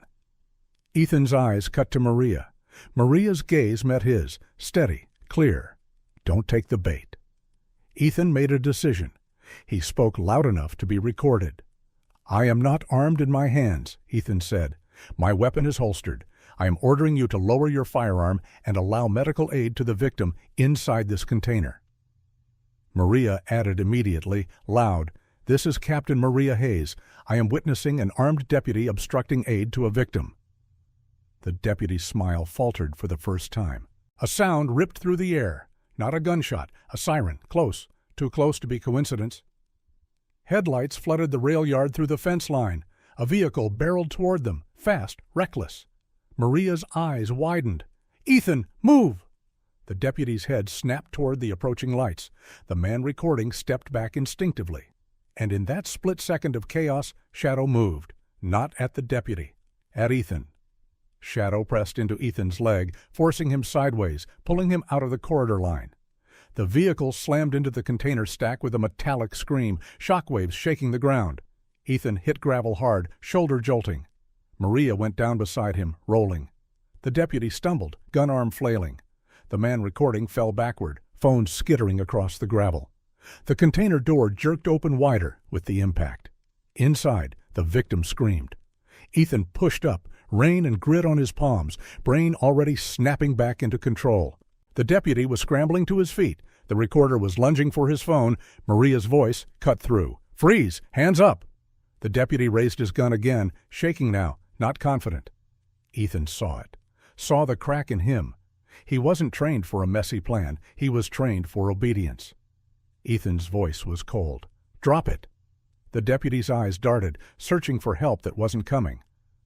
Ethan's eyes cut to Maria. Maria's gaze met his, steady, clear. "Don't take the bait." Ethan made a decision. He spoke loud enough to be recorded. "I am not armed in my hands," Ethan said. "My weapon is holstered. I am ordering you to lower your firearm and allow medical aid to the victim inside this container." Maria added immediately, loud, "This is Captain Maria Hayes. I am witnessing an armed deputy obstructing aid to a victim." The deputy's smile faltered for the first time. A sound ripped through the air. Not a gunshot, a siren, close, too close to be coincidence. Headlights flooded the rail yard through the fence line. A vehicle barreled toward them, fast, reckless. Maria's eyes widened. "Ethan, move!" The deputy's head snapped toward the approaching lights. The man recording stepped back instinctively. And in that split second of chaos, Shadow moved. Not at the deputy. At Ethan. Shadow pressed into Ethan's leg, forcing him sideways, pulling him out of the corridor line. The vehicle slammed into the container stack with a metallic scream, shockwaves shaking the ground. Ethan hit gravel hard, shoulder jolting. Maria went down beside him, rolling. The deputy stumbled, gun arm flailing. The man recording fell backward, phone skittering across the gravel. The container door jerked open wider with the impact. Inside, the victim screamed. Ethan pushed up, rain and grit on his palms, brain already snapping back into control. The deputy was scrambling to his feet. The recorder was lunging for his phone. Maria's voice cut through. "Freeze! Hands up!" The deputy raised his gun again, shaking now, not confident. Ethan saw it. Saw the crack in him. He wasn't trained for a messy plan. He was trained for obedience. Ethan's voice was cold. "Drop it!" The deputy's eyes darted, searching for help that wasn't coming.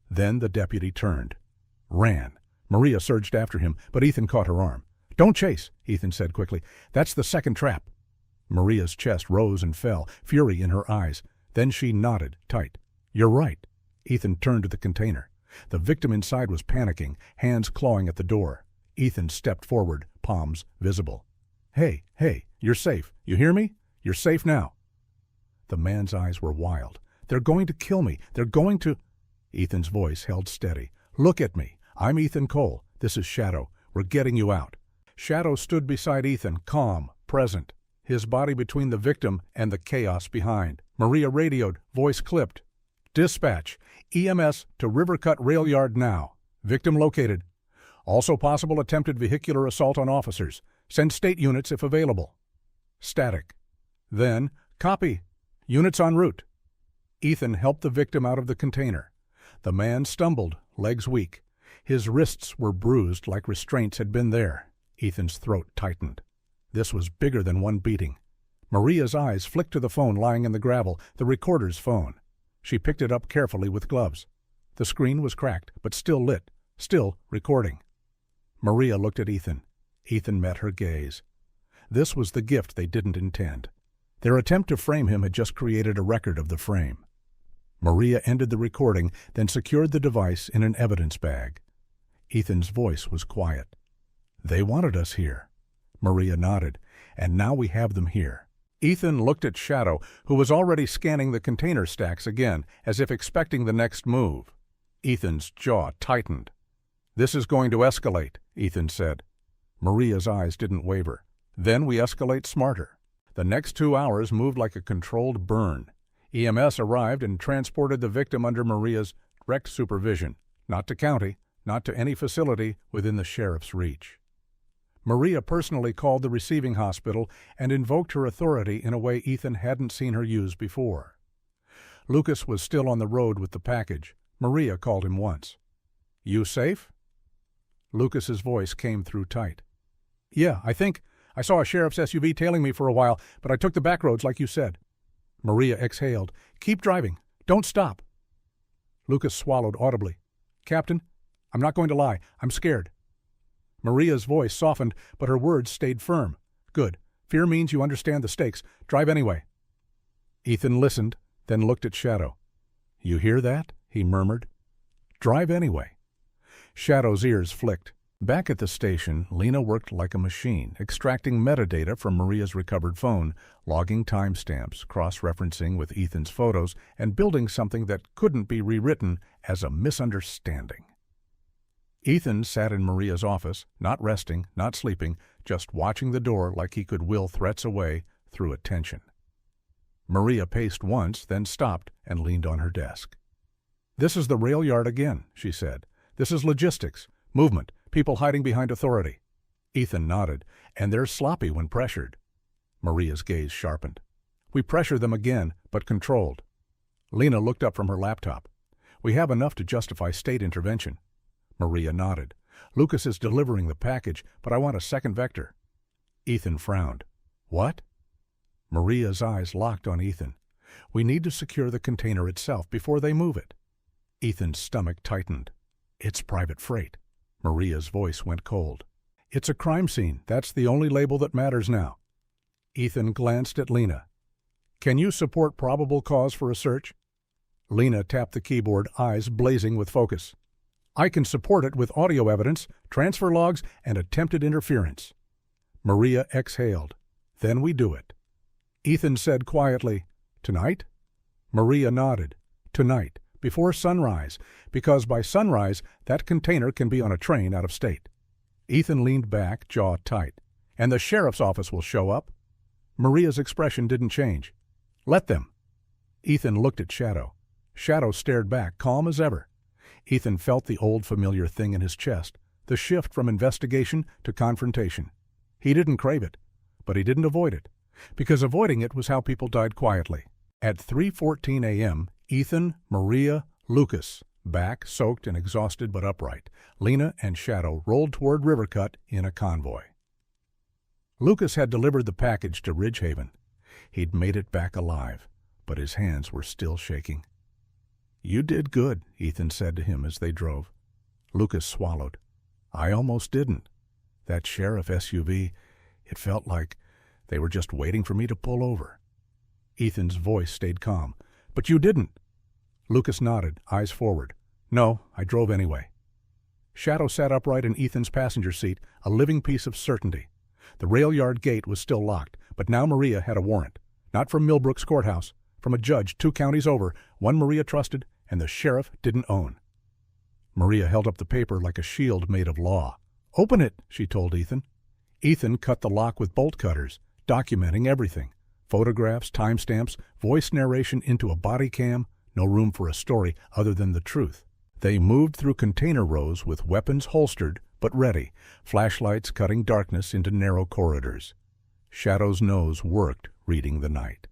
Then the deputy turned. Ran. Maria surged after him, but Ethan caught her arm. "Don't chase," Ethan said quickly. "That's the second trap." Maria's chest rose and fell, fury in her eyes. Then she nodded, tight. "You're right." Ethan turned to the container. The victim inside was panicking, hands clawing at the door. Ethan stepped forward, palms visible. Hey, you're safe. You hear me? You're safe now." The man's eyes were wild. "They're going to kill me. They're going to—" Ethan's voice held steady. "Look at me. I'm Ethan Cole. This is Shadow. We're getting you out." Shadow stood beside Ethan, calm, present, his body between the victim and the chaos behind. Maria radioed, voice clipped. "Dispatch. EMS to Rivercut Rail Yard now. Victim located. Also possible attempted vehicular assault on officers. Send state units if available." Static. Then, "Copy. Units en route." Ethan helped the victim out of the container. The man stumbled, legs weak. His wrists were bruised like restraints had been there. Ethan's throat tightened. This was bigger than one beating. Maria's eyes flicked to the phone lying in the gravel, the recorder's phone. She picked it up carefully with gloves. The screen was cracked, but still lit, still recording. Maria looked at Ethan. Ethan met her gaze. This was the gift they didn't intend. Their attempt to frame him had just created a record of the frame. Maria ended the recording, then secured the device in an evidence bag. Ethan's voice was quiet. "They wanted us here." Maria nodded. "And now we have them here." Ethan looked at Shadow, who was already scanning the container stacks again, as if expecting the next move. Ethan's jaw tightened. "This is going to escalate," Ethan said. Maria's eyes didn't waver. "Then we escalate smarter." The next 2 hours moved like a controlled burn. EMS arrived and transported the victim under Maria's direct supervision, not to county, not to any facility within the sheriff's reach. Maria personally called the receiving hospital and invoked her authority in a way Ethan hadn't seen her use before. Lucas was still on the road with the package. Maria called him once. "You safe?" Lucas's voice came through tight. "Yeah, I saw a sheriff's SUV tailing me for a while, but I took the back roads like you said." Maria exhaled. "Keep driving. Don't stop." Lucas swallowed audibly. "Captain, I'm not going to lie. I'm scared." Maria's voice softened, but her words stayed firm. "Good. Fear means you understand the stakes. Drive anyway." Ethan listened, then looked at Shadow. "You hear that?" he murmured. "Drive anyway." Shadow's ears flicked. Back at the station, Lena worked like a machine, extracting metadata from Maria's recovered phone, logging timestamps, cross-referencing with Ethan's photos, and building something that couldn't be rewritten as a misunderstanding. Ethan sat in Maria's office, not resting, not sleeping, just watching the door like he could will threats away through attention. Maria paced once, then stopped and leaned on her desk. "This is the rail yard again," she said. "This is logistics, movement, people hiding behind authority." Ethan nodded. "And they're sloppy when pressured." Maria's gaze sharpened. "We pressure them again, but controlled." Lena looked up from her laptop. "We have enough to justify state intervention." Maria nodded. "Lucas is delivering the package, but I want a second vector." Ethan frowned. "What?" Maria's eyes locked on Ethan. "We need to secure the container itself before they move it." Ethan's stomach tightened. "It's private freight." Maria's voice went cold. "It's a crime scene. That's the only label that matters now." Ethan glanced at Lena. "Can you support probable cause for a search?" Lena tapped the keyboard, eyes blazing with focus. "I can support it with audio evidence, transfer logs, and attempted interference." Maria exhaled. "Then we do it." Ethan said quietly, "Tonight?" Maria nodded. "Tonight, before sunrise, because by sunrise that container can be on a train out of state." Ethan leaned back, jaw tight. "And the sheriff's office will show up?" Maria's expression didn't change. "Let them." Ethan looked at Shadow. Shadow stared back, calm as ever. Ethan felt the old familiar thing in his chest, the shift from investigation to confrontation. He didn't crave it, but he didn't avoid it, because avoiding it was how people died quietly. At 3:14 a.m., Ethan, Maria, Lucas, back, soaked and exhausted but upright, Lena and Shadow rolled toward Rivercut in a convoy. Lucas had delivered the package to Ridgehaven. He'd made it back alive, but his hands were still shaking. "You did good," Ethan said to him as they drove. Lucas swallowed. "I almost didn't. That sheriff SUV, it felt like they were just waiting for me to pull over." Ethan's voice stayed calm. "But you didn't." Lucas nodded, eyes forward. "No, I drove anyway." Shadow sat upright in Ethan's passenger seat, a living piece of certainty. The rail yard gate was still locked, but now Maria had a warrant. Not from Millbrook's courthouse, from a judge 2 counties over, one Maria trusted and the sheriff didn't own. Maria held up the paper like a shield made of law. "Open it," she told Ethan. Ethan cut the lock with bolt cutters, documenting everything. Photographs, timestamps, voice narration into a body cam, no room for a story other than the truth. They moved through container rows with weapons holstered but ready, flashlights cutting darkness into narrow corridors. Shadow's nose worked reading the night.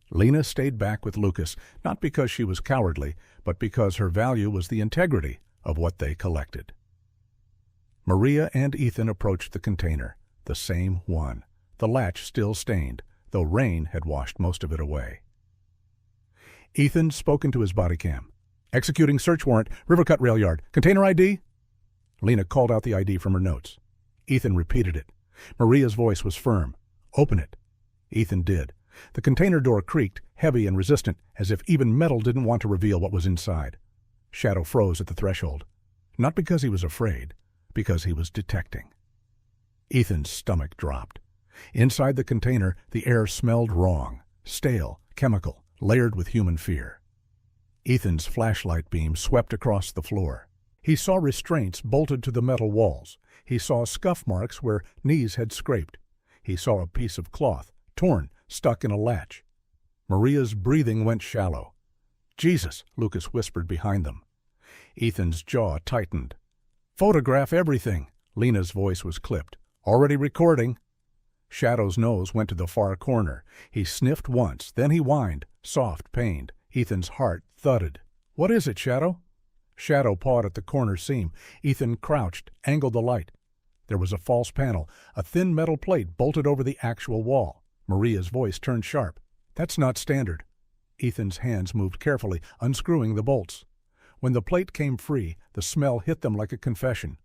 Lena stayed back with Lucas, not because she was cowardly, but because her value was the integrity of what they collected. Maria and Ethan approached the container, the same one, the latch still stained, though rain had washed most of it away. Ethan spoke into his body cam. "Executing search warrant, Rivercut Rail Yard. Container ID?" Lena called out the ID from her notes. Ethan repeated it. Maria's voice was firm. "Open it." Ethan did. The container door creaked, heavy and resistant, as if even metal didn't want to reveal what was inside. Shadow froze at the threshold. Not because he was afraid, because he was detecting. Ethan's stomach dropped. Inside the container, the air smelled wrong, stale, chemical, layered with human fear. Ethan's flashlight beam swept across the floor. He saw restraints bolted to the metal walls. He saw scuff marks where knees had scraped. He saw a piece of cloth, torn, stuck in a latch. Maria's breathing went shallow. "Jesus," Lucas whispered behind them. Ethan's jaw tightened. "Photograph everything." Lena's voice was clipped. "Already recording." Shadow's nose went to the far corner. He sniffed once, then he whined, soft, pained. Ethan's heart thudded. "What is it, Shadow?" Shadow pawed at the corner seam. Ethan crouched, angled the light. There was a false panel, a thin metal plate bolted over the actual wall. Maria's voice turned sharp. "That's not standard." Ethan's hands moved carefully, unscrewing the bolts. When the plate came free, the smell hit them like a confession.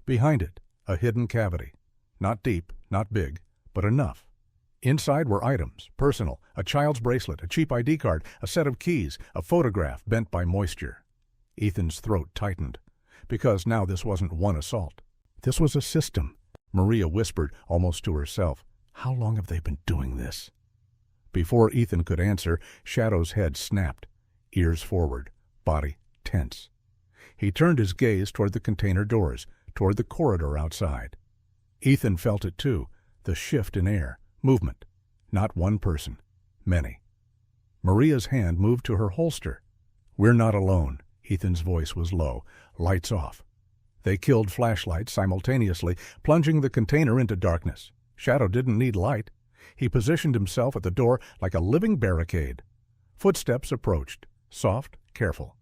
Behind it, a hidden cavity. Not deep, not big, but enough. Inside were items, personal, a child's bracelet, a cheap ID card, a set of keys, a photograph bent by moisture. Ethan's throat tightened, because now this wasn't one assault. This was a system. Maria whispered, almost to herself, "How long have they been doing this?" Before Ethan could answer, Shadow's head snapped, ears forward, body tense. He turned his gaze toward the container doors, toward the corridor outside. Ethan felt it too, the shift in air, movement. Not one person, many. Maria's hand moved to her holster. "We're not alone." Ethan's voice was low. "Lights off." They killed flashlights simultaneously, plunging the container into darkness. Shadow didn't need light. He positioned himself at the door like a living barricade. Footsteps approached, soft, careful.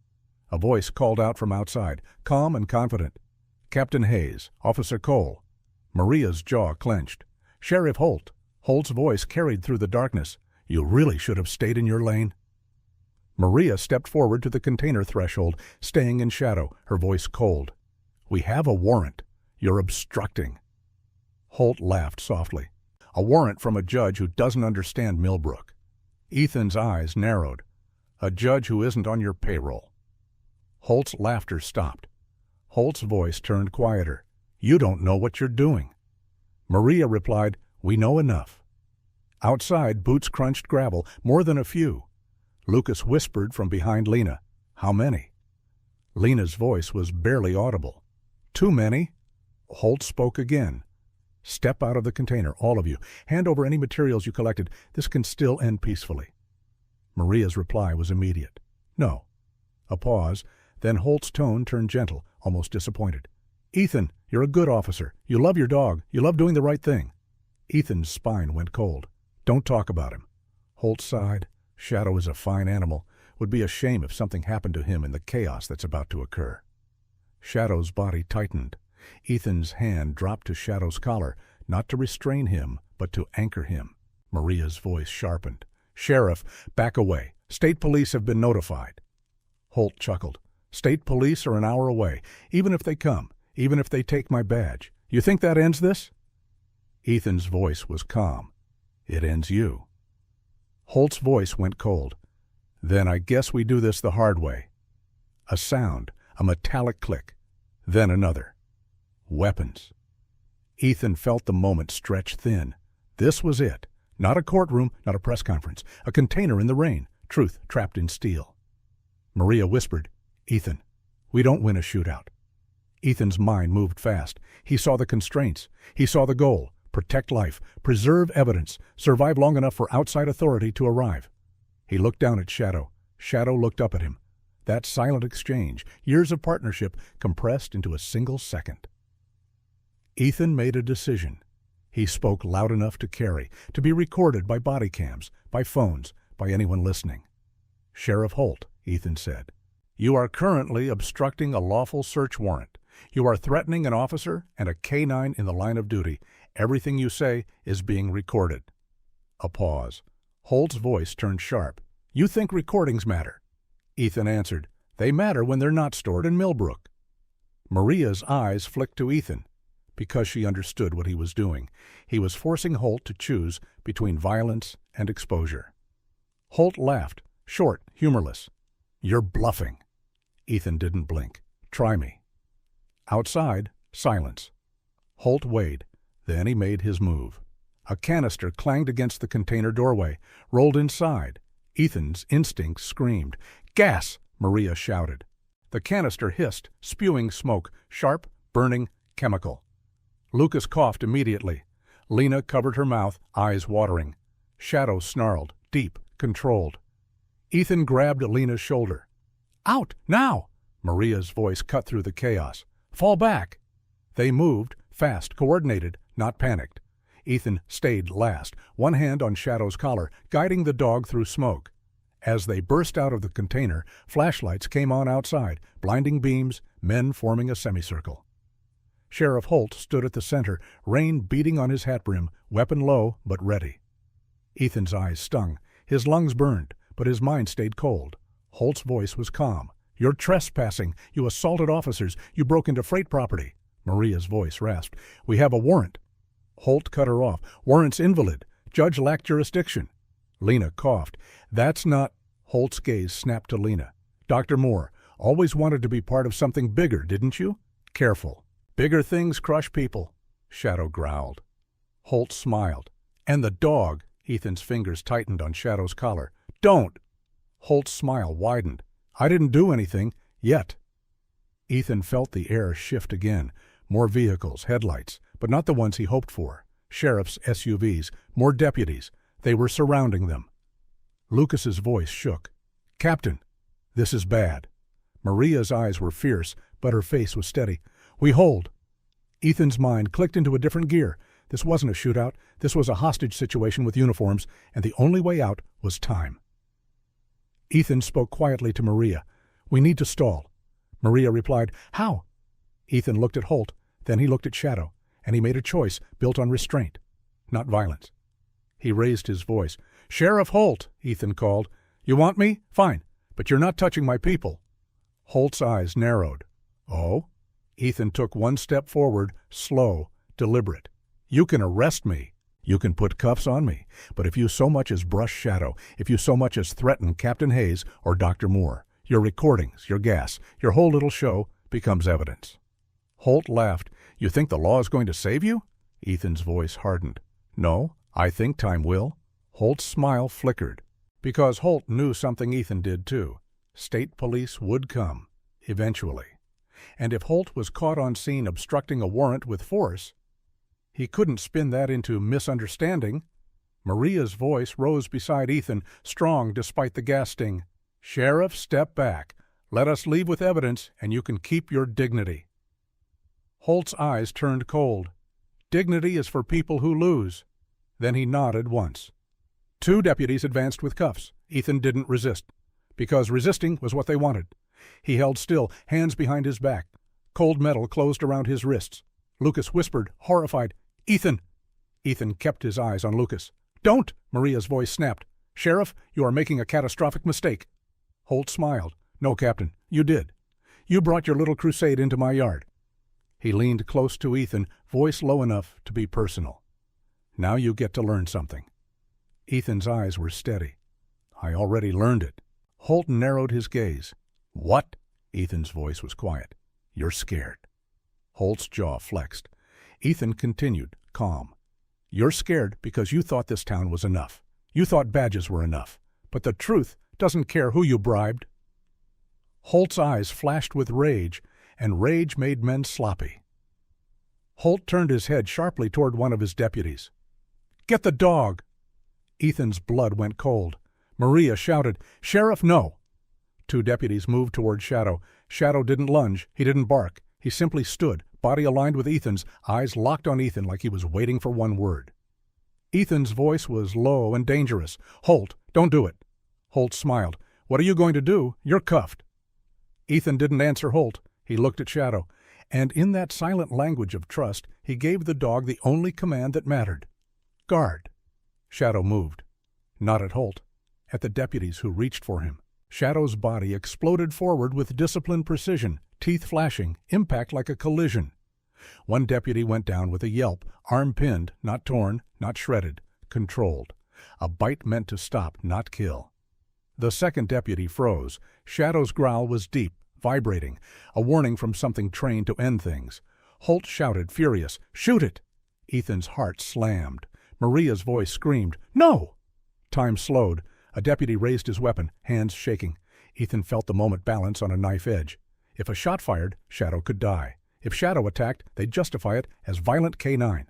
A voice called out from outside, calm and confident. "Captain Hayes, Officer Cole." Maria's jaw clenched. "Sheriff Holt." Holt's voice carried through the darkness. "You really should have stayed in your lane." Maria stepped forward to the container threshold, staying in shadow, her voice cold. "We have a warrant. You're obstructing." Holt laughed softly. "A warrant from a judge who doesn't understand Millbrook." Ethan's eyes narrowed. "A judge who isn't on your payroll." Holt's laughter stopped. Holt's voice turned quieter. "You don't know what you're doing." Maria replied, "We know enough." Outside, boots crunched gravel, more than a few. Lucas whispered from behind Lena, "How many?" Lena's voice was barely audible. "Too many." Holt spoke again. "Step out of the container, all of you. Hand over any materials you collected. This can still end peacefully." Maria's reply was immediate. "No." A pause, then Holt's tone turned gentle, almost disappointed. "Ethan, you're a good officer. You love your dog. You love doing the right thing." Ethan's spine went cold. "Don't talk about him." Holt sighed. "Shadow is a fine animal. Would be a shame if something happened to him in the chaos that's about to occur." Shadow's body tightened. Ethan's hand dropped to Shadow's collar, not to restrain him, but to anchor him. Maria's voice sharpened. "Sheriff, back away. State police have been notified." Holt chuckled. "State police are an hour away. Even if they come, even if they take my badge. You think that ends this?" Ethan's voice was calm. "It ends you." Holt's voice went cold. "Then I guess we do this the hard way." A sound, a metallic click, then another. Weapons. Ethan felt the moment stretch thin. This was it. Not a courtroom, not a press conference. A container in the rain. Truth trapped in steel. Maria whispered, "Ethan, we don't win a shootout." Ethan's mind moved fast. He saw the constraints. He saw the goal. Protect life. Preserve evidence. Survive long enough for outside authority to arrive. He looked down at Shadow. Shadow looked up at him. That silent exchange, years of partnership, compressed into a single second. Ethan made a decision. He spoke loud enough to carry, to be recorded by body cams, by phones, by anyone listening. "Sheriff Holt," Ethan said, "you are currently obstructing a lawful search warrant. You are threatening an officer and a K-9 in the line of duty. Everything you say is being recorded." A pause. Holt's voice turned sharp. "You think recordings matter?" Ethan answered, "They matter when they're not stored in Millbrook." Maria's eyes flicked to Ethan, because she understood what he was doing. He was forcing Holt to choose between violence and exposure. Holt laughed, short, humorless. "You're bluffing." Ethan didn't blink. "Try me." Outside, silence. Holt weighed. Then he made his move. A canister clanged against the container doorway, rolled inside. Ethan's instincts screamed. "Gas!" Maria shouted. The canister hissed, spewing smoke, sharp, burning, chemical. Lucas coughed immediately. Lena covered her mouth, eyes watering. Shadow snarled, deep, controlled. Ethan grabbed Lena's shoulder. "Out, now!" Maria's voice cut through the chaos. "Fall back!" They moved, fast, coordinated, not panicked. Ethan stayed last, one hand on Shadow's collar, guiding the dog through smoke. As they burst out of the container, flashlights came on outside, blinding beams, men forming a semicircle. Sheriff Holt stood at the center, rain beating on his hat brim, weapon low but ready. Ethan's eyes stung. His lungs burned, but his mind stayed cold. Holt's voice was calm. "You're trespassing. You assaulted officers. You broke into freight property." Maria's voice rasped. "We have a warrant." Holt cut her off. "Warrant's invalid. Judge lacked jurisdiction." Lena coughed. "That's not—" Holt's gaze snapped to Lena. "Dr. Moore, always wanted to be part of something bigger, didn't you? Careful. Bigger things crush people." Shadow growled. Holt smiled. "And the dog." Ethan's fingers tightened on Shadow's collar. "Don't!" Holt's smile widened. "I didn't do anything. Yet." Ethan felt the air shift again. More vehicles, headlights, but not the ones he hoped for. Sheriff's SUVs, more deputies. They were surrounding them. Lucas's voice shook. "Captain, this is bad." Maria's eyes were fierce, but her face was steady. "We hold." Ethan's mind clicked into a different gear. This wasn't a shootout. This was a hostage situation with uniforms, and the only way out was time. Ethan spoke quietly to Maria. "We need to stall." Maria replied, "How?" Ethan looked at Holt, then he looked at Shadow, and he made a choice built on restraint, not violence. He raised his voice. "Sheriff Holt," Ethan called. "You want me? Fine, but you're not touching my people." Holt's eyes narrowed. "Oh?" Ethan took one step forward, slow, deliberate. "You can arrest me. You can put cuffs on me. But if you so much as brush Shadow, if you so much as threaten Captain Hayes or Dr. Moore, your recordings, your gas, your whole little show becomes evidence." Holt laughed. "You think the law is going to save you?" Ethan's voice hardened. "No, I think time will." Holt's smile flickered. Because Holt knew something Ethan did too. State police would come, eventually. And if Holt was caught on scene obstructing a warrant with force, he couldn't spin that into misunderstanding. Maria's voice rose beside Ethan, strong despite the gas sting. "Sheriff, step back. Let us leave with evidence, and you can keep your dignity." Holt's eyes turned cold. "Dignity is for people who lose." Then he nodded once. Two deputies advanced with cuffs. Ethan didn't resist, because resisting was what they wanted. He held still, hands behind his back. Cold metal closed around his wrists. Lucas whispered, horrified, "Ethan!" Ethan kept his eyes on Lucas. "Don't!" Maria's voice snapped. "Sheriff, you are making a catastrophic mistake." Holt smiled. "No, Captain, you did. You brought your little crusade into my yard." He leaned close to Ethan, voice low enough to be personal. "Now you get to learn something." Ethan's eyes were steady. "I already learned it." Holt narrowed his gaze. "What?" Ethan's voice was quiet. "You're scared." Holt's jaw flexed. Ethan continued, calm. "You're scared because you thought this town was enough. You thought badges were enough. But the truth doesn't care who you bribed." Holt's eyes flashed with rage, and rage made men sloppy. Holt turned his head sharply toward one of his deputies. "Get the dog!" Ethan's blood went cold. Maria shouted, "Sheriff, no!" Two deputies moved toward Shadow. Shadow didn't lunge. He didn't bark. He simply stood, body aligned with Ethan's, eyes locked on Ethan like he was waiting for one word. Ethan's voice was low and dangerous. "Holt, don't do it." Holt smiled. "What are you going to do? You're cuffed." Ethan didn't answer Holt. He looked at Shadow, and in that silent language of trust, he gave the dog the only command that mattered. "Guard." Shadow moved. Not at Holt. At the deputies who reached for him. Shadow's body exploded forward with disciplined precision, teeth flashing, impact like a collision. One deputy went down with a yelp, arm pinned, not torn, not shredded, controlled. A bite meant to stop, not kill. The second deputy froze. Shadow's growl was deep, vibrating, a warning from something trained to end things. Holt shouted, furious, "Shoot it!" Ethan's heart slammed. Maria's voice screamed, "No!" Time slowed. A deputy raised his weapon, hands shaking. Ethan felt the moment balance on a knife edge. If a shot fired, Shadow could die. If Shadow attacked, they'd justify it as violent K-9.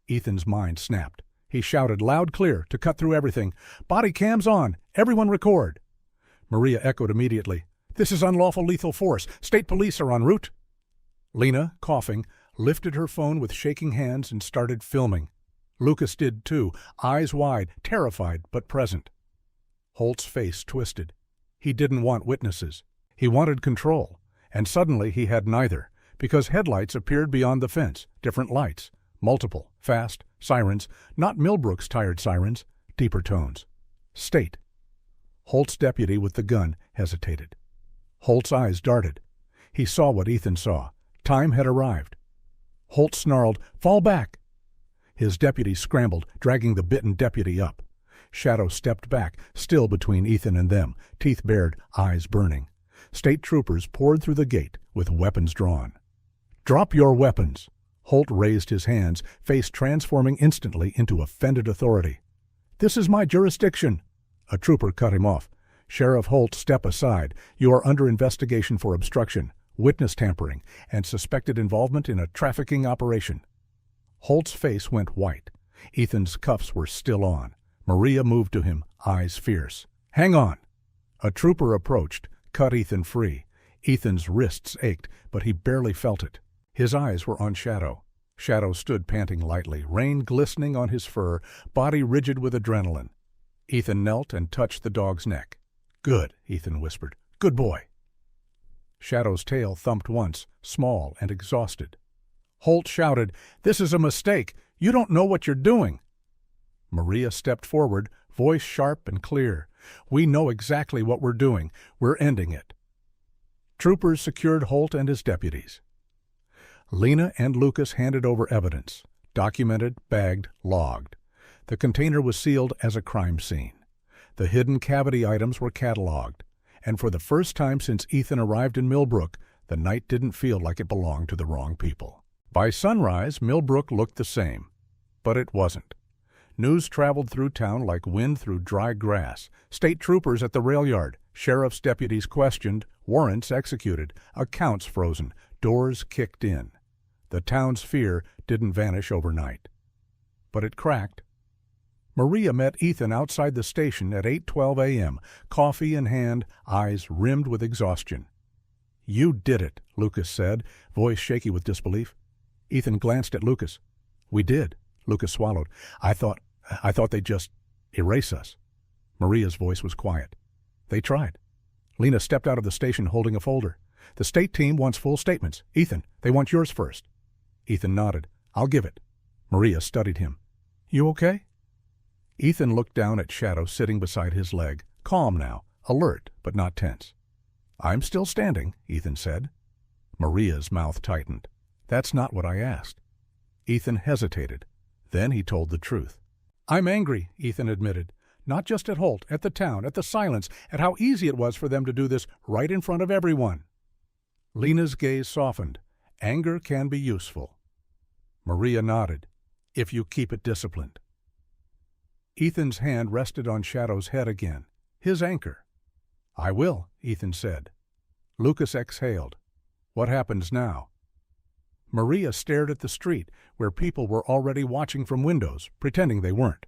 Ethan's mind snapped. He shouted loud clear to cut through everything, "Body cams on! Everyone record!" Maria echoed immediately, "This is unlawful lethal force. State police are en route." Lena, coughing, lifted her phone with shaking hands and started filming. Lucas did too, eyes wide, terrified but present. Holt's face twisted. He didn't want witnesses. He wanted control. And suddenly he had neither, because headlights appeared beyond the fence, different lights, multiple, fast, sirens, not Millbrook's tired sirens, deeper tones. State. Holt's deputy with the gun hesitated. Holt's eyes darted. He saw what Ethan saw. Time had arrived. Holt snarled, "Fall back!" His deputy scrambled, dragging the bitten deputy up. Shadow stepped back, still between Ethan and them, teeth bared, eyes burning. State troopers poured through the gate, with weapons drawn. "Drop your weapons!" Holt raised his hands, face transforming instantly into offended authority. "This is my jurisdiction!" A trooper cut him off. "Sheriff Holt, step aside. You are under investigation for obstruction, witness tampering, and suspected involvement in a trafficking operation." Holt's face went white. Ethan's cuffs were still on. Maria moved to him, eyes fierce. "Hang on!" A trooper approached, cut Ethan free. Ethan's wrists ached, but he barely felt it. His eyes were on Shadow. Shadow stood panting lightly, rain glistening on his fur, body rigid with adrenaline. Ethan knelt and touched the dog's neck. "Good," Ethan whispered. "Good boy." Shadow's tail thumped once, small and exhausted. Holt shouted, "This is a mistake. You don't know what you're doing." Maria stepped forward, voice sharp and clear. "We know exactly what we're doing. We're ending it." Troopers secured Holt and his deputies. Lena and Lucas handed over evidence, documented, bagged, logged. The container was sealed as a crime scene. The hidden cavity items were cataloged, and for the first time since Ethan arrived in Millbrook, the night didn't feel like it belonged to the wrong people. By sunrise, Millbrook looked the same, but it wasn't. News traveled through town like wind through dry grass. State troopers at the rail yard, sheriff's deputies questioned, warrants executed, accounts frozen, doors kicked in. The town's fear didn't vanish overnight. But it cracked. Maria met Ethan outside the station at 8:12 a.m., coffee in hand, eyes rimmed with exhaustion. "You did it," Lucas said, voice shaky with disbelief. Ethan glanced at Lucas. "We did," Lucas swallowed. I thought they'd just erase us." Maria's voice was quiet. "They tried." Lena stepped out of the station holding a folder. "The state team wants full statements. Ethan, they want yours first." Ethan nodded. "I'll give it." Maria studied him. "You okay?" Ethan looked down at Shadow sitting beside his leg, calm now, alert but not tense. "I'm still standing," Ethan said. Maria's mouth tightened. "That's not what I asked." Ethan hesitated. Then he told the truth. "I'm angry," Ethan admitted. "Not just at Holt, at the town, at the silence, at how easy it was for them to do this right in front of everyone." Lena's gaze softened. Anger can be useful. Maria nodded. "If you keep it disciplined." Ethan's hand rested on Shadow's head again, his anchor. "I will," Ethan said. Lucas exhaled. "What happens now?" Maria stared at the street, where people were already watching from windows, pretending they weren't.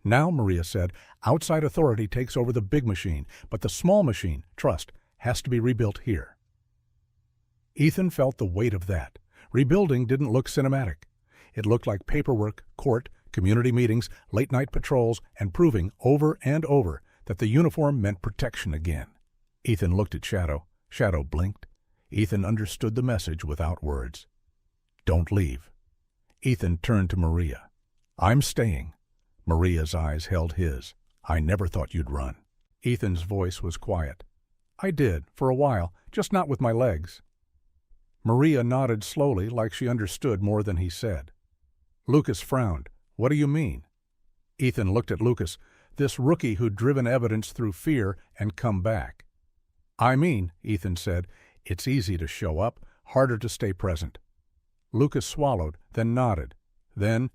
"Now," Maria said, "outside authority takes over the big machine, but the small machine, trust, has to be rebuilt here." Ethan felt the weight of that. Rebuilding didn't look cinematic. It looked like paperwork, court, community meetings, late-night patrols, and proving over and over that the uniform meant protection again. Ethan looked at Shadow. Shadow blinked. Ethan understood the message without words. "Don't leave." Ethan turned to Maria. "I'm staying." Maria's eyes held his. "I never thought you'd run." Ethan's voice was quiet. "I did, for a while, just not with my legs." Maria nodded slowly, like she understood more than he said. Lucas frowned. "What do you mean?" Ethan looked at Lucas, this rookie who'd driven evidence through fear and come back. "I mean," Ethan said, "it's easy to show up, harder to stay present." Lucas swallowed, then nodded. Then,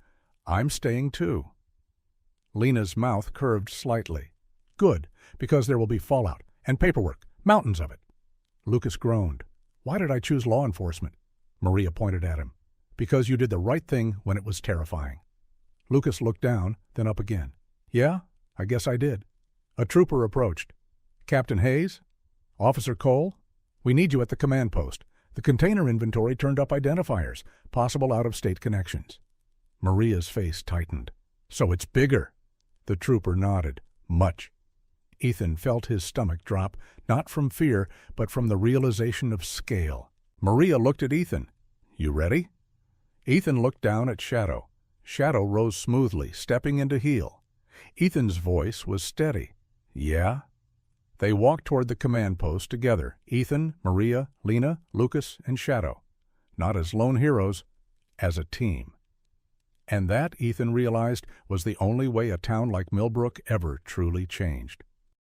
"I'm staying too." Lena's mouth curved slightly. "Good, because there will be fallout, and paperwork, mountains of it." Lucas groaned. "Why did I choose law enforcement?" Maria pointed at him. "Because you did the right thing when it was terrifying." Lucas looked down, then up again. "Yeah, I guess I did." A trooper approached. "Captain Hayes? Officer Cole? We need you at the command post. The container inventory turned up identifiers, possible out-of-state connections." Maria's face tightened. "So it's bigger." The trooper nodded. "Much." Ethan felt his stomach drop, not from fear, but from the realization of scale. Maria looked at Ethan. "You ready?" Ethan looked down at Shadow. Shadow rose smoothly, stepping into heel. Ethan's voice was steady. "Yeah?" They walked toward the command post together, Ethan, Maria, Lena, Lucas, and Shadow. Not as lone heroes, as a team. And that, Ethan realized, was the only way a town like Millbrook ever truly changed.